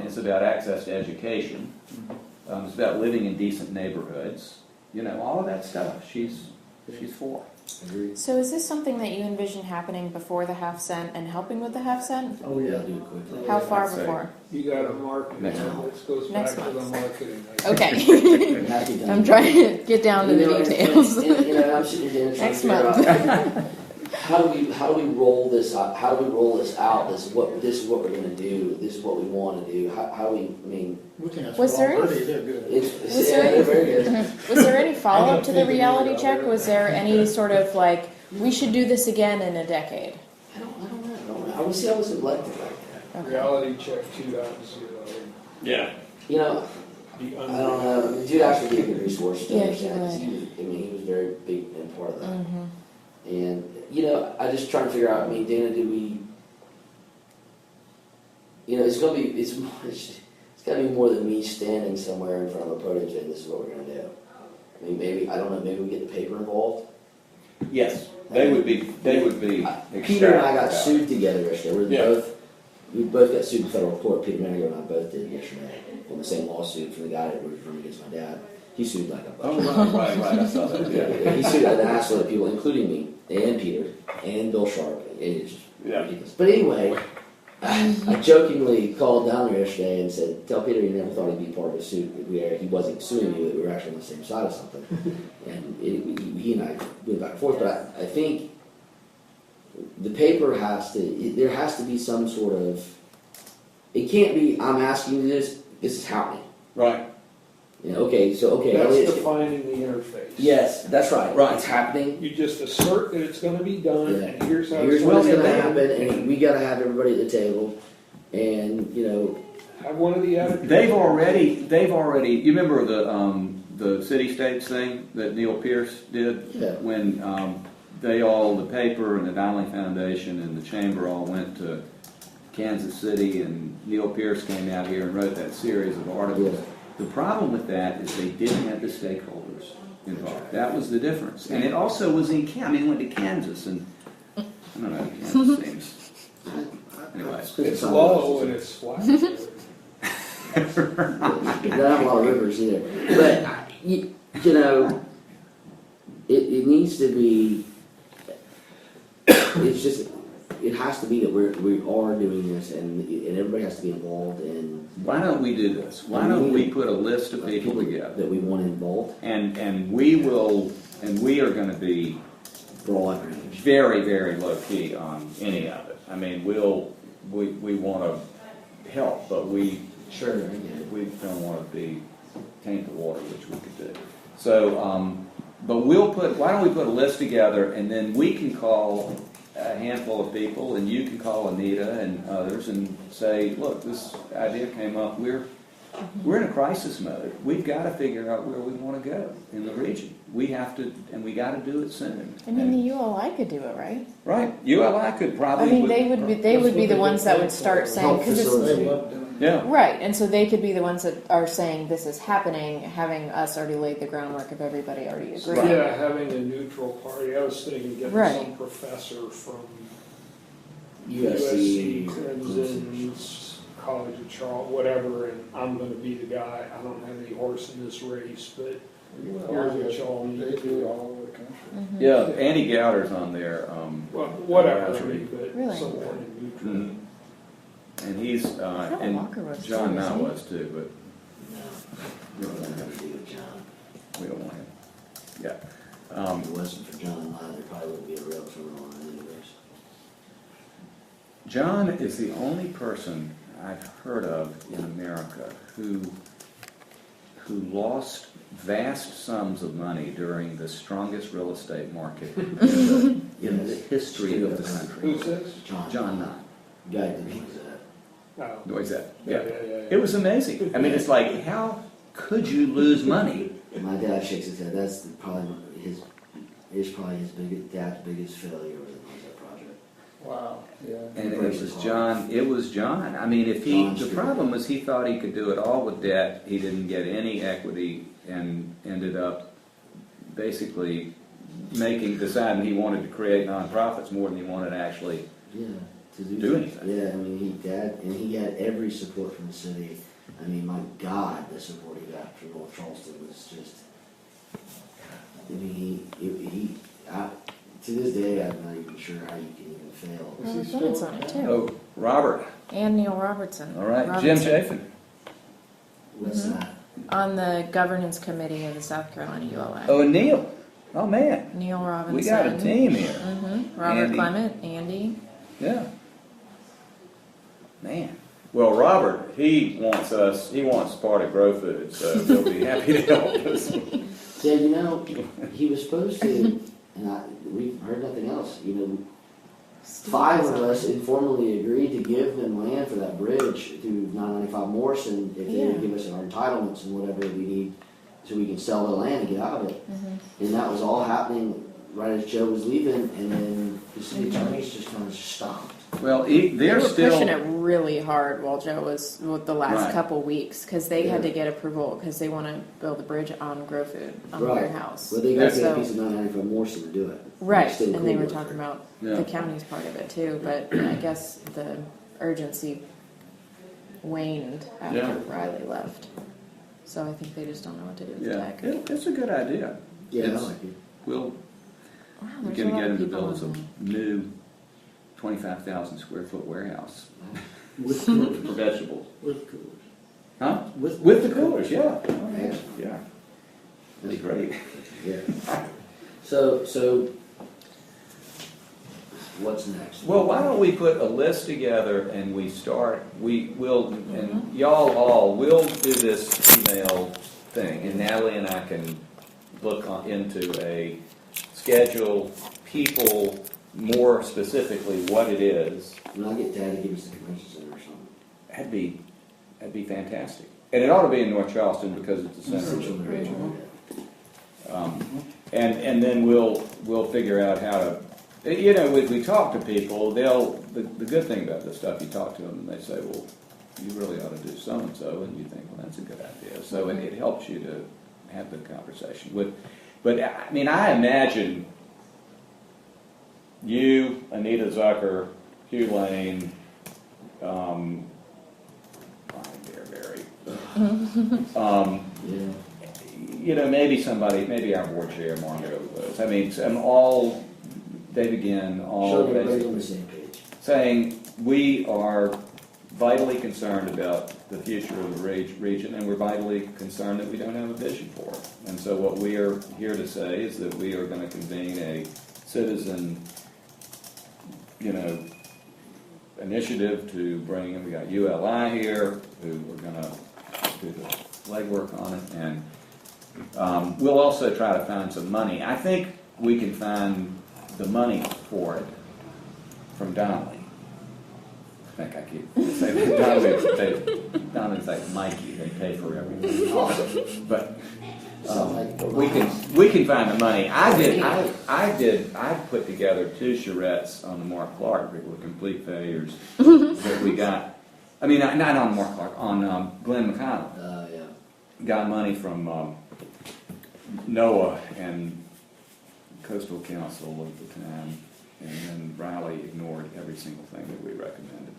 It's about access to education. It's about living in decent neighborhoods. You know, all of that stuff she's for. So is this something that you envision happening before the half cent and helping with the half cent? Oh, yeah, I'll do it quickly. How far I'd say- before? You got to market. Next This goes Next back to the month. marketing. Okay. Happy to. I'm trying to get down to the You know, details. and, you know, I'm sitting here trying Next to figure month. out how do we roll this out? How do we roll this out? This is what we're going to do. This is what we want to do. How do we? I mean, We can ask Was for there any- already, they're good. it's Was yeah, there they're very good. Was there any follow-up to the think reality about check? it. Was there any sort of like, we should do this again in a decade? I don't know. I would say I was neglected like that. Okay. Reality check 2.0. Yeah. You know, The I don't know. The dude actually be a good resource to Yeah, understand. he would. I mean, he was very big and part of that. Mm-hmm. And, you know, I just trying to figure out, I mean, Dana, do we, you know, it's got to be more than me standing somewhere in front of a podium saying, this is what we're going to do. I mean, maybe, I don't know, maybe we get the paper involved. Yes, they would be Peter and I got ecstatic sued together yesterday. We both got sued in federal court. Peter Manigo and I both did yesterday on the same lawsuit for the guy that was running against my dad. He sued like a bunch. Oh, right, I saw that. Yeah, he sued an assload of people, including me, and Peter, and Bill Sharp. It's just ridiculous. But anyway, I jokingly called down there yesterday and said, tell Peter you never thought he'd be part of a suit. He wasn't suing you, that we were actually on the same side of something. And he and I went back and forth, but I think the paper there has to be some sort of, it can't be, I'm asking you this is happening. Right. You know, okay. That's Elliott, defining the interface. yes, that's right. Right. It's happening. You just assert that it's going to be done, Yeah. and here's how Here's it's what's going going to to happen, and we got to have everybody at the table. And, you know, Have one of the editors. They've already. You remember the city-states thing that Neil Pierce did Yeah. when the paper and the Donnelly Foundation and the chamber all went to Kansas City, and Neil Pierce came out here and wrote that series of articles. Yeah. The problem with that is they didn't have the stakeholders involved. That was the difference, and it also was in Kansas. I mean, it went to Kansas, and I don't know. Kansas seems anyway. It's low and it's flat. They don't have a lot of rivers either. But, you know, it needs to be, it's just, it has to be that we are doing this, and everybody has to be involved in. Why don't we do this? Why don't we put a list of people together, that we want involved. and we are going to be Broad range. very, very low key on any of it. I mean, we want to help, but we Sure, I get it. don't want to be taint the water, which we could do. So But why don't we put a list together, and then we can call a handful of people, and you can call Anita and others and say, look, this idea came up. We're in a crisis mode. We've got to figure out where we want to go in the region. We have to, and we got to do it soon. I mean, the ULI could do it, right? Right. ULI could probably. I mean, they would be the ones that would start saying, because They it's love doing it. Yeah. right, and so they could be the ones that are saying this is happening, having us already laid the groundwork if everybody already agreed. Yeah, having a neutral party. I was thinking getting Right. some professor from USC, Clemson, College of Charlotte, whatever, and I'm going to be the guy. I don't have any horse in this race, but here's what y'all need They to do it do. all over the country. Yeah. Andy Gowder's on there. Well, whatever, I advisory. mean, but Really? someone neutral. Mhm. And he's and Walker was John too, Mount isn't he? was too, but we don't have to do with John. we don't want him. Yeah. If it wasn't for John and I, there probably wouldn't be a realtor on the universe. John is the only person I've heard of in America who lost vast sums of money during the strongest real estate market in the history of the country. Who's this? John Knott. Guy that was Oh. What is that? Yeah. It was amazing. I mean, it's like, how could you lose money? my dad shakes his head. That's probably his dad's biggest failure was that project. Wow, yeah. And it was John. It was John. I mean, the problem was he thought he could do it all with debt. He didn't get any equity and ended up basically deciding he wanted to create nonprofits more than he wanted to actually To do anything. Yeah, I mean, he had every support from the city. I mean, my God, the support he got from North Charleston was just. I mean, to this day, I'm not even sure how you can even fail. Well, Lieutenant's on it too. Oh, Robert. And Neil Robertson. All right, Robinson. Jim Chafin. What's that? On the governance committee of the South Carolina ULI. Oh, and Neil. Oh man, Neil Robinson. we got a team here. Robert Andy. Clement, Andy. Yeah. Man. Well, Robert, he wants part of Grow Food, so he'll be happy to help us. So, he was supposed to, and we've heard nothing else. 5 of us informally agreed to give them land for that bridge through 995 Morrison if they would give us our entitlements and whatever we need so we can sell the land and get out of it. And that was all happening right as Joe was leaving, and then the city attorneys just kind of stopped. Well, They they're were still pushing it really hard while Joe was the last Right. couple weeks because they had Yeah. to get approval because they want to build a bridge on Grow Food on Right. their house. But they got to get So- a piece of 995 Morrison to do it. Right, Still and they were cool. talking about Yeah. the county's part of it too, but I guess the urgency waned after Yeah. Riley left. So I think they just don't know what to do with the Yeah, tech. it's a good idea. Yeah, I It's- like it. We're There's going a to lot get of him to people build us on a new 25,000 square foot warehouse With for vegetables. with coolers. Huh? With the coolers, yeah. Oh, yeah. Yeah. That'd be great. Yeah. So what's next? Well, why don't we put a list together and we start, and y'all all, we'll do this email thing, and Natalie and I can look into a schedule, people, more specifically what it is. And I'll get Dad to give us the convention center or something. That'd be fantastic. And it ought to be in North Charleston because it's the center of Central the region. and then we'll figure out how to, we talk to people, the good thing about this stuff, you talk to them and they say, well, you really ought to do so-and-so, and you think, well, that's a good idea. So it helps you to have the conversation. But I mean, I imagine you, Anita Zucker, Hugh Lane, Bearberry, Yeah. maybe our board chair, Margo Lewis. I mean, all, David Ginn, all Sure, everybody's on the basically same page. saying we are vitally concerned about the future of the region, and we're vitally concerned that we don't have a vision for it. And so what we are here to say is that we are going to convene a citizen, initiative to bring in. We got ULI here who are going to do the legwork on it, and We'll also try to find some money. I think we can find the money for it from Donnelly. I think I keep saying Donnelly's like Mikey. They pay for everything. Awesome. But we can find the money. I put together 2 charrettes on the Mark Clark that were complete failures that we got. I mean, not on Mark Clark, on Glenn McConnell. Yeah. Got money from NOAA and Coastal Council of the time, and then Riley ignored every single thing that we recommended.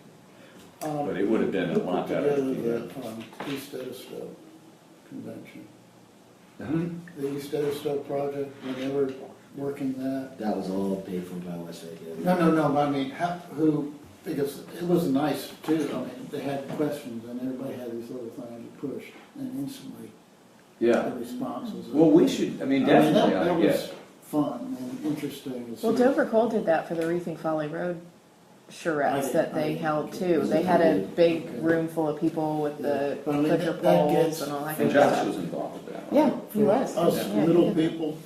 But it would have been a lot better. Put together the East Edisto convention. The East Edisto project, when they were working that. That was all paid for by West Lake. No, I mean, because it was nice too, I mean, they had questions and everybody had these little things to push and instantly the response was. Well, we should, definitely, that was fun and interesting. Well, Dover Coal did that for the Rethink Folly Road charrettes that they held too. They had a big room full of people with the clicker poles and all that kind And of Josh stuff. was involved with that. Yeah, he was. Us Yeah, he little did that. people,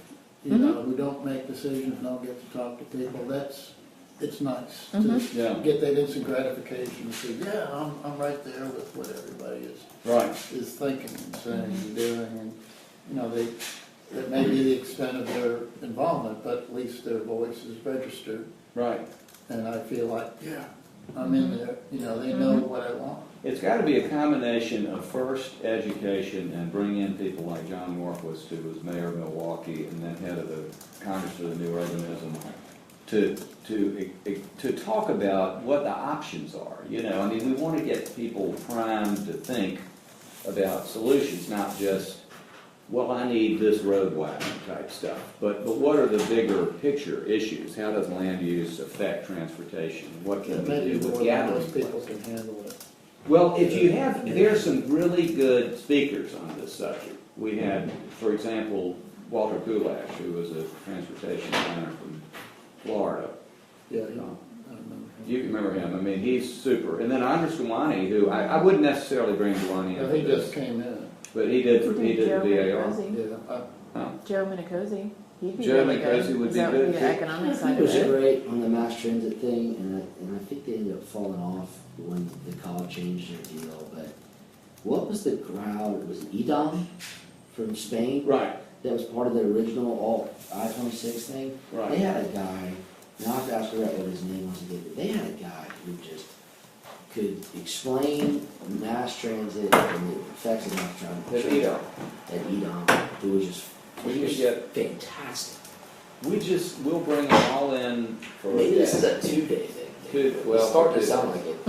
you know, who don't make decisions, don't get to talk to people, it's nice to get that instant gratification and say, yeah, I'm right there with what everybody is thinking and saying and doing, and, you know, it may be the extent of their involvement, but at least their voice is registered. Right. And I feel like, yeah, I'm in there, you know, they know what I want. It's got to be a combination of first education and bring in people like John Norquist, who was mayor of Milwaukee and then head of the Congress of the New Urbanism, to talk about what the options are. You know, I mean, we want to get people primed to think about solutions, not just, well, I need this road widening type stuff, but what are the bigger picture issues? How does land use affect transportation? What can we Maybe do more with than gathering most people places? can handle it. Well, there's some really good speakers on this subject. We had, for example, Walter Goulash, who was a transportation planner from Florida. Yeah, I remember him. You remember him? I mean, he's super. And then Andres Duani, who I wouldn't necessarily bring Duani Yeah, into he this, just came in. but he did the Joe VAR. Minicozzi. Yeah, Joe Minicozzi. He'd be Joe really good. Minicozzi would be That good, the too. economic side It of was it. great on the mass transit thing, and I think they ended up falling off when the college changed their deal. But what was the crowd? Was it Edom from Spain? Right, That was part of the original all I-26 thing. They right. had a guy. Now I have to ask what his name was again. But they had a guy who just could explain mass transit and the effects of mass transit. At Edom, who was just fantastic. We'll bring them all in for a Maybe day. this is a 2-day thing. Well, It's starting to sound like it.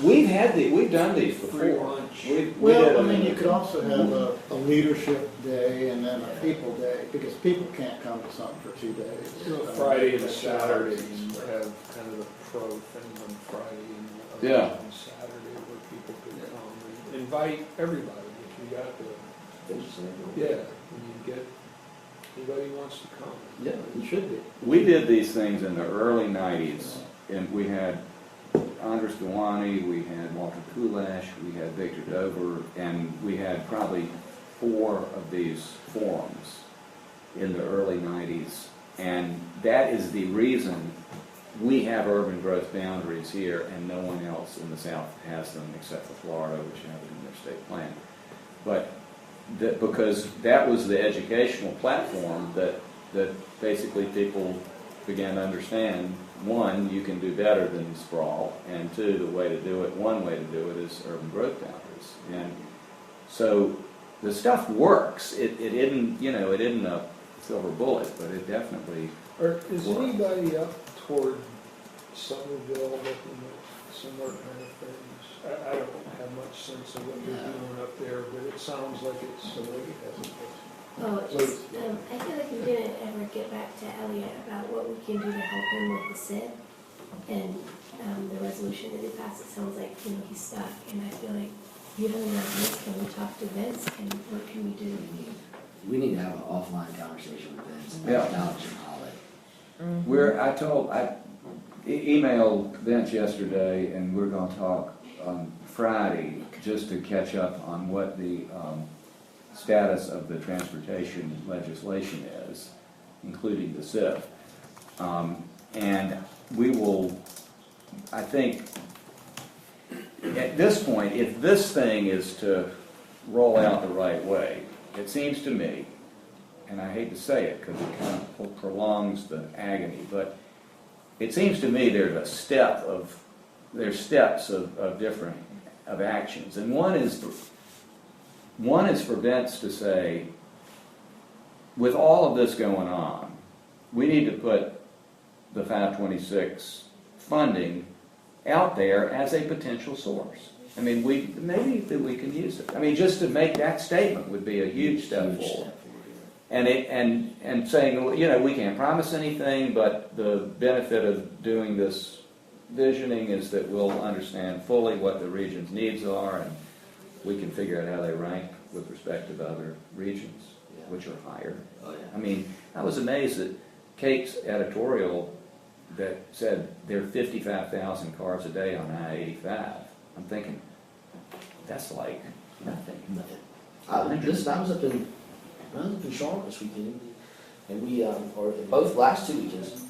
We've done these before. Free lunch. We did Well, I them mean, in you the- could also have a leadership day and then a people day, because people can't come to something for 2 days. You know, Friday and Saturday have kind of the pro thing on Friday and on Saturday where people could come and invite everybody if you got the, when you get anybody who wants to come. Yeah, it should be. We did these things in the early 90s, and we had Andres Duani, we had Walter Goulash, we had Victor Dover, and we had probably 4 of these forums in the early 90s. And that is the reason we have urban growth boundaries here, and no one else in the South has them except for Florida, which have it in their state plan. But because that was the educational platform that basically people began to understand, 1, you can do better than sprawl, and 2, one way to do it is urban growth boundaries. And so the stuff works. It isn't a silver bullet, but it definitely Is anybody up toward Somerville looking at similar kind of things? I don't have much sense of what they're doing up there, but it sounds like it's the way it has. Oh, just, I feel like we didn't ever get back to Elliott about what we can do to help him with the SID. And the resolution that he passed, it sounds like, he's stuck. And I feel like, given the resolution, can we talk to Vince and what can we do? We need to have an offline conversation with Vince Yeah. about Dodge and Holly. I emailed Vince yesterday, and we're going to talk on Friday just to catch up on what the status of the transportation legislation is, including the SIF. And we will, I think, at this point, if this thing is to roll out the right way, it seems to me, and I hate to say it because it kind of prolongs the agony, but it seems to me there's steps of different of actions, and one is for Vince to say, with all of this going on, we need to put the 526 funding out there as a potential source. I mean, maybe that we can use it. I mean, just to make that statement would be a huge step forward. And saying, well, you know, we can't promise anything, but the benefit of doing this visioning is that we'll understand fully what the region's needs are, and we can figure out how they rank with respect to the other regions, which are higher. Oh, yeah. I mean, I was amazed at Kate's editorial that said there are 55,000 cars a day on I-85. I'm thinking, that's like nothing. I was up in Charlotte this weekend, and we, or both last 2 weekends.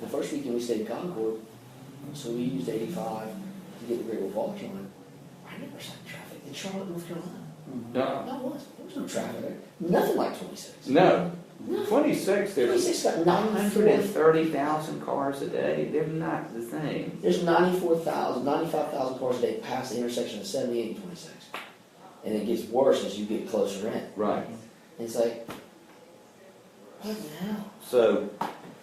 The first weekend we stayed in Concord, so we used 85 to get the Great Wolf Walk line. I never saw traffic in Charlotte, North Carolina. No. There was no traffic there. Nothing like 26. No. 26, there's 26 got 930,000 cars a day. They're not the same. There's 95,000 cars a day past the intersection of 78 and 26. And it gets worse as you get closer in. Right. And it's like, what the hell? So,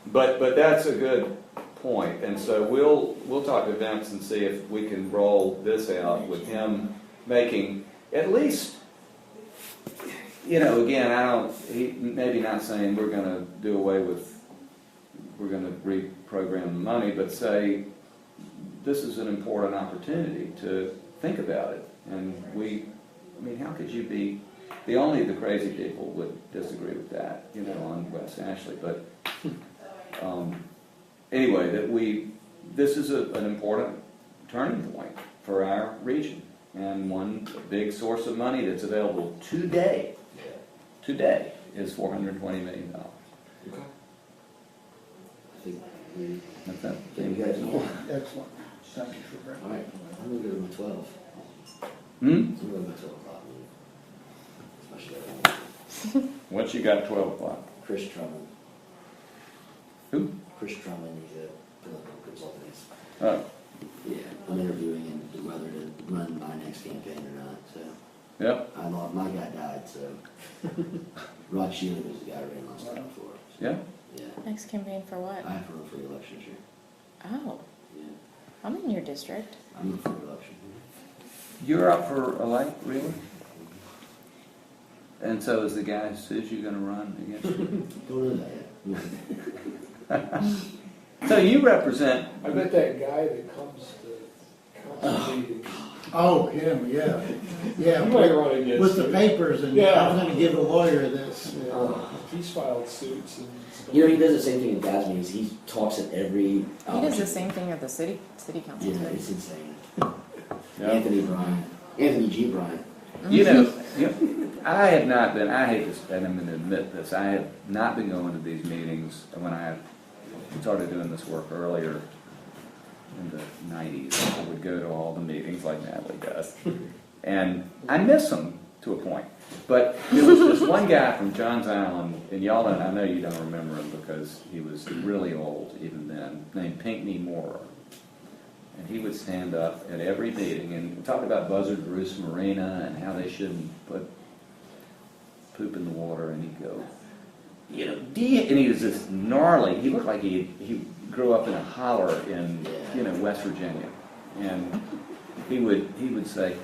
but that's a good point. And so we'll talk to Vince and see if we can roll this out with him making at least, you know, again, maybe not saying we're going to do away with, we're going to reprogram the money, but say this is an important opportunity to think about it. And I mean, how could you be, only the crazy people would disagree with that, you know, on West Ashley. But anyway, this is an important turning point for our region, and one big source of money that's available today is $420 million. Okay. That's it. Can you guys know? Excellent. Thank you for bringing All right, I'm going to go to my 12. Hmm? I'm going to go to 12 o'clock. Especially What you got at 12 o'clock? Chris Drummond. Who? Chris Drummond, he's a political consultant. Oh, Yeah, I'm interviewing him to whether to run my next campaign or not. So yep. my guy died, so Rod Shealy was the guy who ran last time for us. Yeah. Yeah. Next campaign for what? I have to run for re-election this year. Oh, Yeah, I'm in your district. I'm up for re-election. You're up for elect, really? And so is the guy who says you're going to run against you? Don't know that yet. So you represent. I bet that guy that comes to council meetings. Oh, him, yeah. Yeah, You might run against with the him. papers, and Yeah. I'm gonna give the lawyer this. Yeah. He's filed suits and stuff. You know, he does the same thing in Dad's meetings. He talks at every. He does the same thing at the city council Yeah, too. it's insane. Yeah. Anthony G. Bryant. You know, I have not been, I hate to, and I'm going to admit this, I have not been going to these meetings when I started doing this work earlier in the 90s. I would go to all the meetings like Natalie does. And I miss them to a point. But there was this one guy from Johns Island, and y'all don't, I know you don't remember him because he was really old even then, named Pinckney Moore. And he would stand up at every meeting and talk about Buzzard Bruce Marina and how they shouldn't put poop in the water. And he'd go, you know, and he was this gnarly. He looked like he grew up in a holler in, you know, West Virginia. And he would say,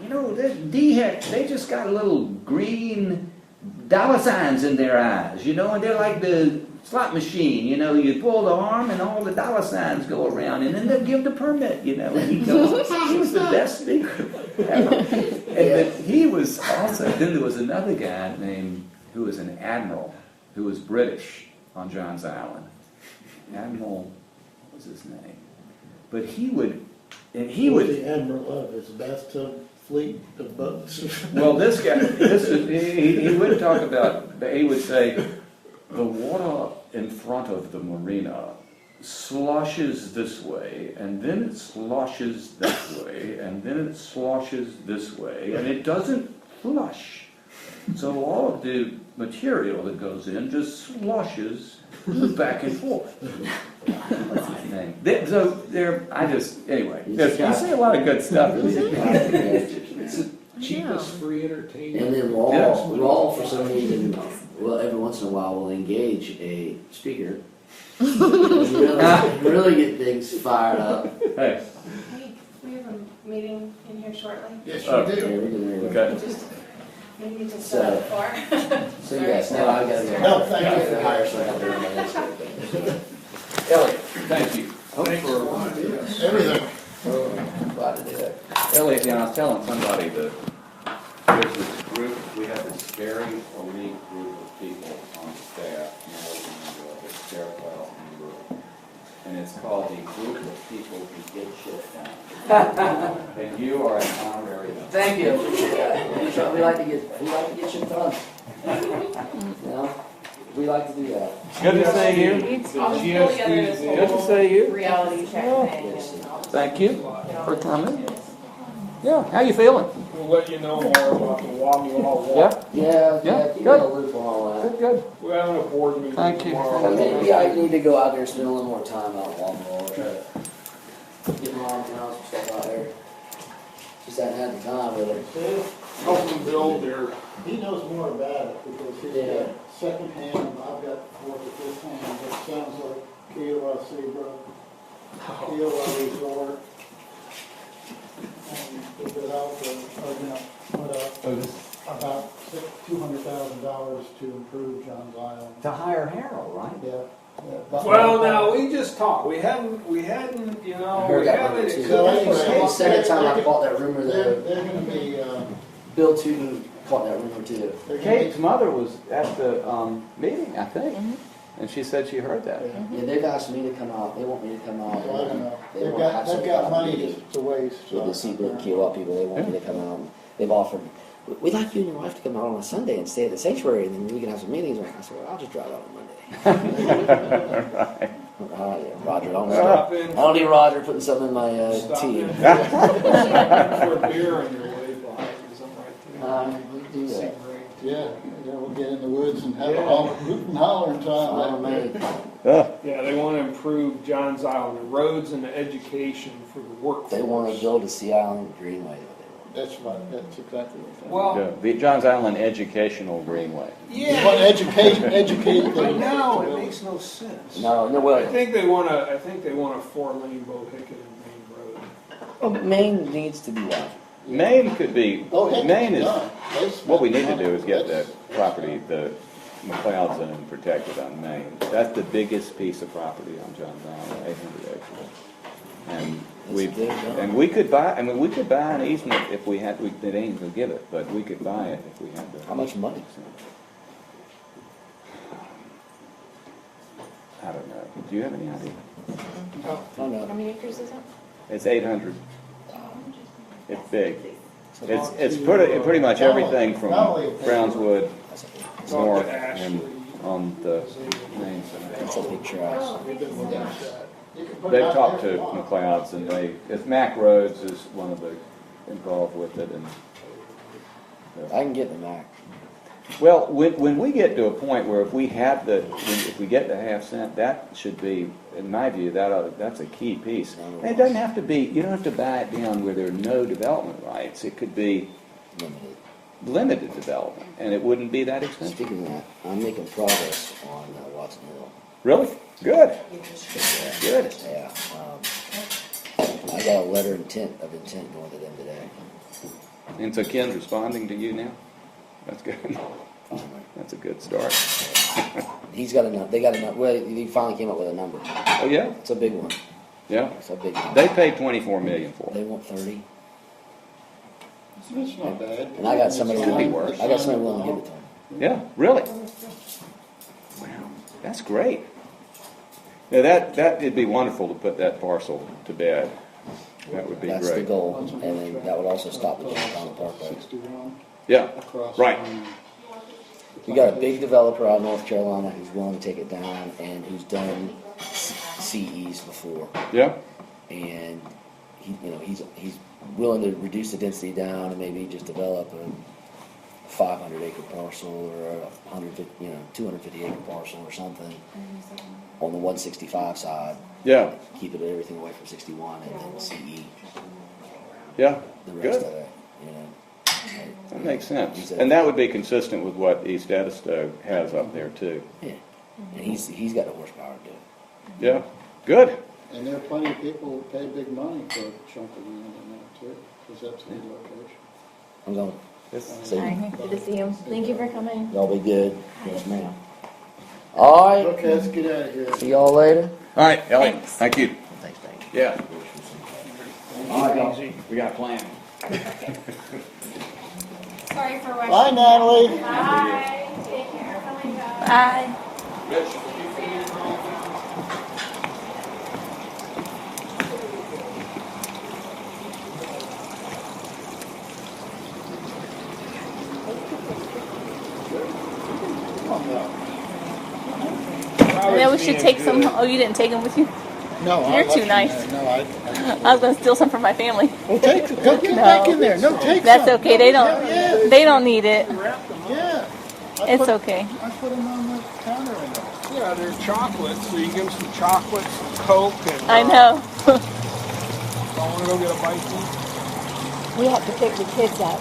you know, they just got little green dollar signs in their eyes, you know, and they're like the slot machine, you know, you pull the arm and all the dollar signs go around, and then they'll give the permit, you know, and he was the best speaker ever. And then he was also, then there was another guy who was an admiral, who was British on Johns Island. Admiral, what was his name? But he would and he would. The admiral of his bathtub fleet of boats. Well, this guy, he would talk about, he would say, the water in front of the marina sloshes this way, and then it sloshes that way, and then it sloshes this way, and it doesn't flush. So all of the material that goes in just sloshes back and forth. What's his name? So there, anyway, you see a lot of good stuff. It's the cheapest free entertainment. And then Raw for some reason, well, every once in a while will engage a speaker. really get things fired up. Hey. We have a meeting in here shortly. Yes, you Oh. do. Okay. Maybe just So- set up for. So yes, now I gotta go. No, thank you. I gotta hire someone to do my next thing. Elliot, thank you. Everything. Glad to do that. Elliot, I was telling somebody that there's this group, we have this very elite group of people on staff, the stairwell in the room. And it's called the Group of People Who Get Shit Done. And you are an honorary member. Thank you. We like to get shit done. You know, we like to do that. Good to see you. I'll just pull together this Good to whole see you. reality check thing. Yes. And I'll just- Thank you for coming. Yeah, how you feeling? We'll let you know more about the Wamulla walk. Yeah, Yeah, keep me good. in the loop on all that. Good, good. We're having a board meeting Thank you. tomorrow. Maybe I need to go out there and spend a little more time out in Walmart. Get my arms around some stuff out there. Just haven't had the time with it. Help them build their, He knows more about it because he's Yeah. got second hand, I've got work at this hand, it sounds like Kiowa Sebra, Kiowa Resort. And the developer, put up about $200,000 to improve John's Island. To hire Harold, right? Yeah. well, now, we just talked, we hadn't, I we heard that haven't. one too. So anyway, It's the second time I caught that rumor They're that gonna be, Bill Tootin caught that rumor too. they're gonna Kate's be, mother was at the meeting, I think, and she said she heard that. Yeah, they've asked me to come out. They want me to come out. so I don't know, They they've want to have got, some they've got kind of money meeting to waste. with the Seabrook Kiowa people. They want me to come out. They've offered, we'd like you and your wife to come out on a Sunday and stay at the sanctuary, and then we can have some meetings. I said, well, I'll just drive out on Monday. Right. Yeah, Roger, Stop in, I don't need Roger putting something in my stop tea. in for a beer on your way by, because I'm right there. We do that. Yeah, we'll get in the woods and have a hoot and hollering Oh, time. man. Yeah, they want to improve John's Island, the roads and the education for the workforce. They want to build a Sea Island Greenway. That's exactly what they Well, Yeah, the Johns Island Educational Greenway. yeah, want. Educate but them. no, it makes no sense. No, I well, think they want a 4-lane Bohicket and Main Road. Maine needs to be wide. Maine could be, Oh, heck, Maine is, no. That's- what we need to do is get the property, the McLeod zone protected on Maine. That's the biggest piece of property on Johns Island, 800 acres. And we could buy, we could buy an easement if we had, they ain't gonna give it, but we could buy it if we had the. How much money? I don't know. Do you have any idea? Oh, How no. many acres is that? It's 800. It's big. It's pretty much everything from Brownswood Talk north to and Ashley. on the main side. That's a big trash. They've been looking at that. You can put it They've out talked there to if you want. McLeod's and it's Mac Rhodes is one of the involved with it. And I can get the Mac. well, when we get to a point where if we get the half cent, that should be, in my view, that's a key piece. And it doesn't have to be. You don't have to buy it down where there are no development rights. It could be Limited. limited development, and it wouldn't be that expensive. Speaking of that, I'm making progress on Watson Hill. Really? Good. Good. Yeah. I got a letter of intent going to them today. And so Ken's responding to you now? That's good. Finally. That's a good start. He's got enough. They got enough. Well, he finally came up with a number. Oh, yeah? It's a big one. Yeah. It's a big one. They paid $24 million for They it. want 30, It's not bad. and I got somebody. Could be worse. I got somebody willing to give it to him. Yeah, really? Wow, that's great. Now, that'd be wonderful to put that parcel to bed. That would be That's the great. goal, and then that would also stop the downtown parkway. 61 Yeah, across. right. We got a big developer out of North Carolina who's willing to take it down and who's done CEs before. Yeah, And he's willing to reduce the density down and maybe just develop a 500-acre parcel or a 250-acre parcel or something on the 165 side. yeah, Keep everything away from 61 and then CE yeah. the rest Good. of it. That makes sense. And that would be consistent with what East Edistow has up there too. Yeah, and he's got the horsepower to do it. Yeah, good. And there are plenty of people who pay big money for a chunk of land in there too, because that's a good location. I'm going. See, Hi, good to see you. Thank you for coming. y'all be good. Yes, ma'am. All right. Okay, let's get out of here. See y'all later. All right, Elliot, Thanks. thank you. Thanks, thanks. Yeah. All right, y'all. We got a plan. Sorry for rushing. Bye, Natalie. Bye. Take care. Coming back. Bye. And then we should take some. Oh, you didn't take them with you? No, You're I'll let too you nice. know. No, I was gonna steal some from my family. Well, take, go get No. back in there. No, take That's some. okay. They don't. Yeah, They don't need it. yeah. I It's put- okay. I put them on the counter in there. Yeah, they're chocolates, so you give them some chocolates, some Coke, and... I know. I want to go get a bite to eat. We have to pick the kids up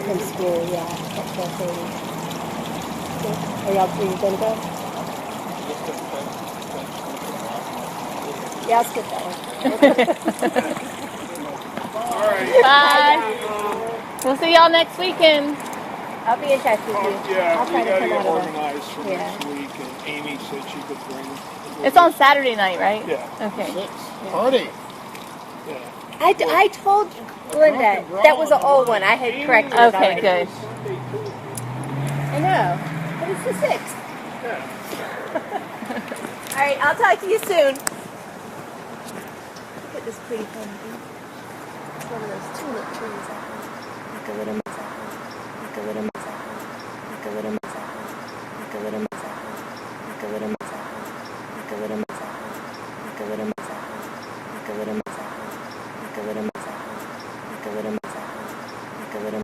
from school, yeah, at 12:30. Are you gonna go? Yeah, I'll skip that one. All right. Bye. We'll see y'all next weekend. I'll be in touch with you. Yeah, I'll we try to got to come get out of it. organized for Yeah. next week, and Amy said she could bring... It's on Saturday night, right? Yeah. Okay. 6. Party. Yeah. I told Linda that was an old one. I had corrected it Okay, already. good. I know, but it's the 6th. All right, I'll talk to you soon. Look at this pretty pumpkin. It's one of those tulip trees out there. Like a little massacre. Like a little massacre. Like a little massacre. Like a little massacre. Like a little massacre. Like a little massacre. Like a little massacre. Like a little massacre. Like a little massacre.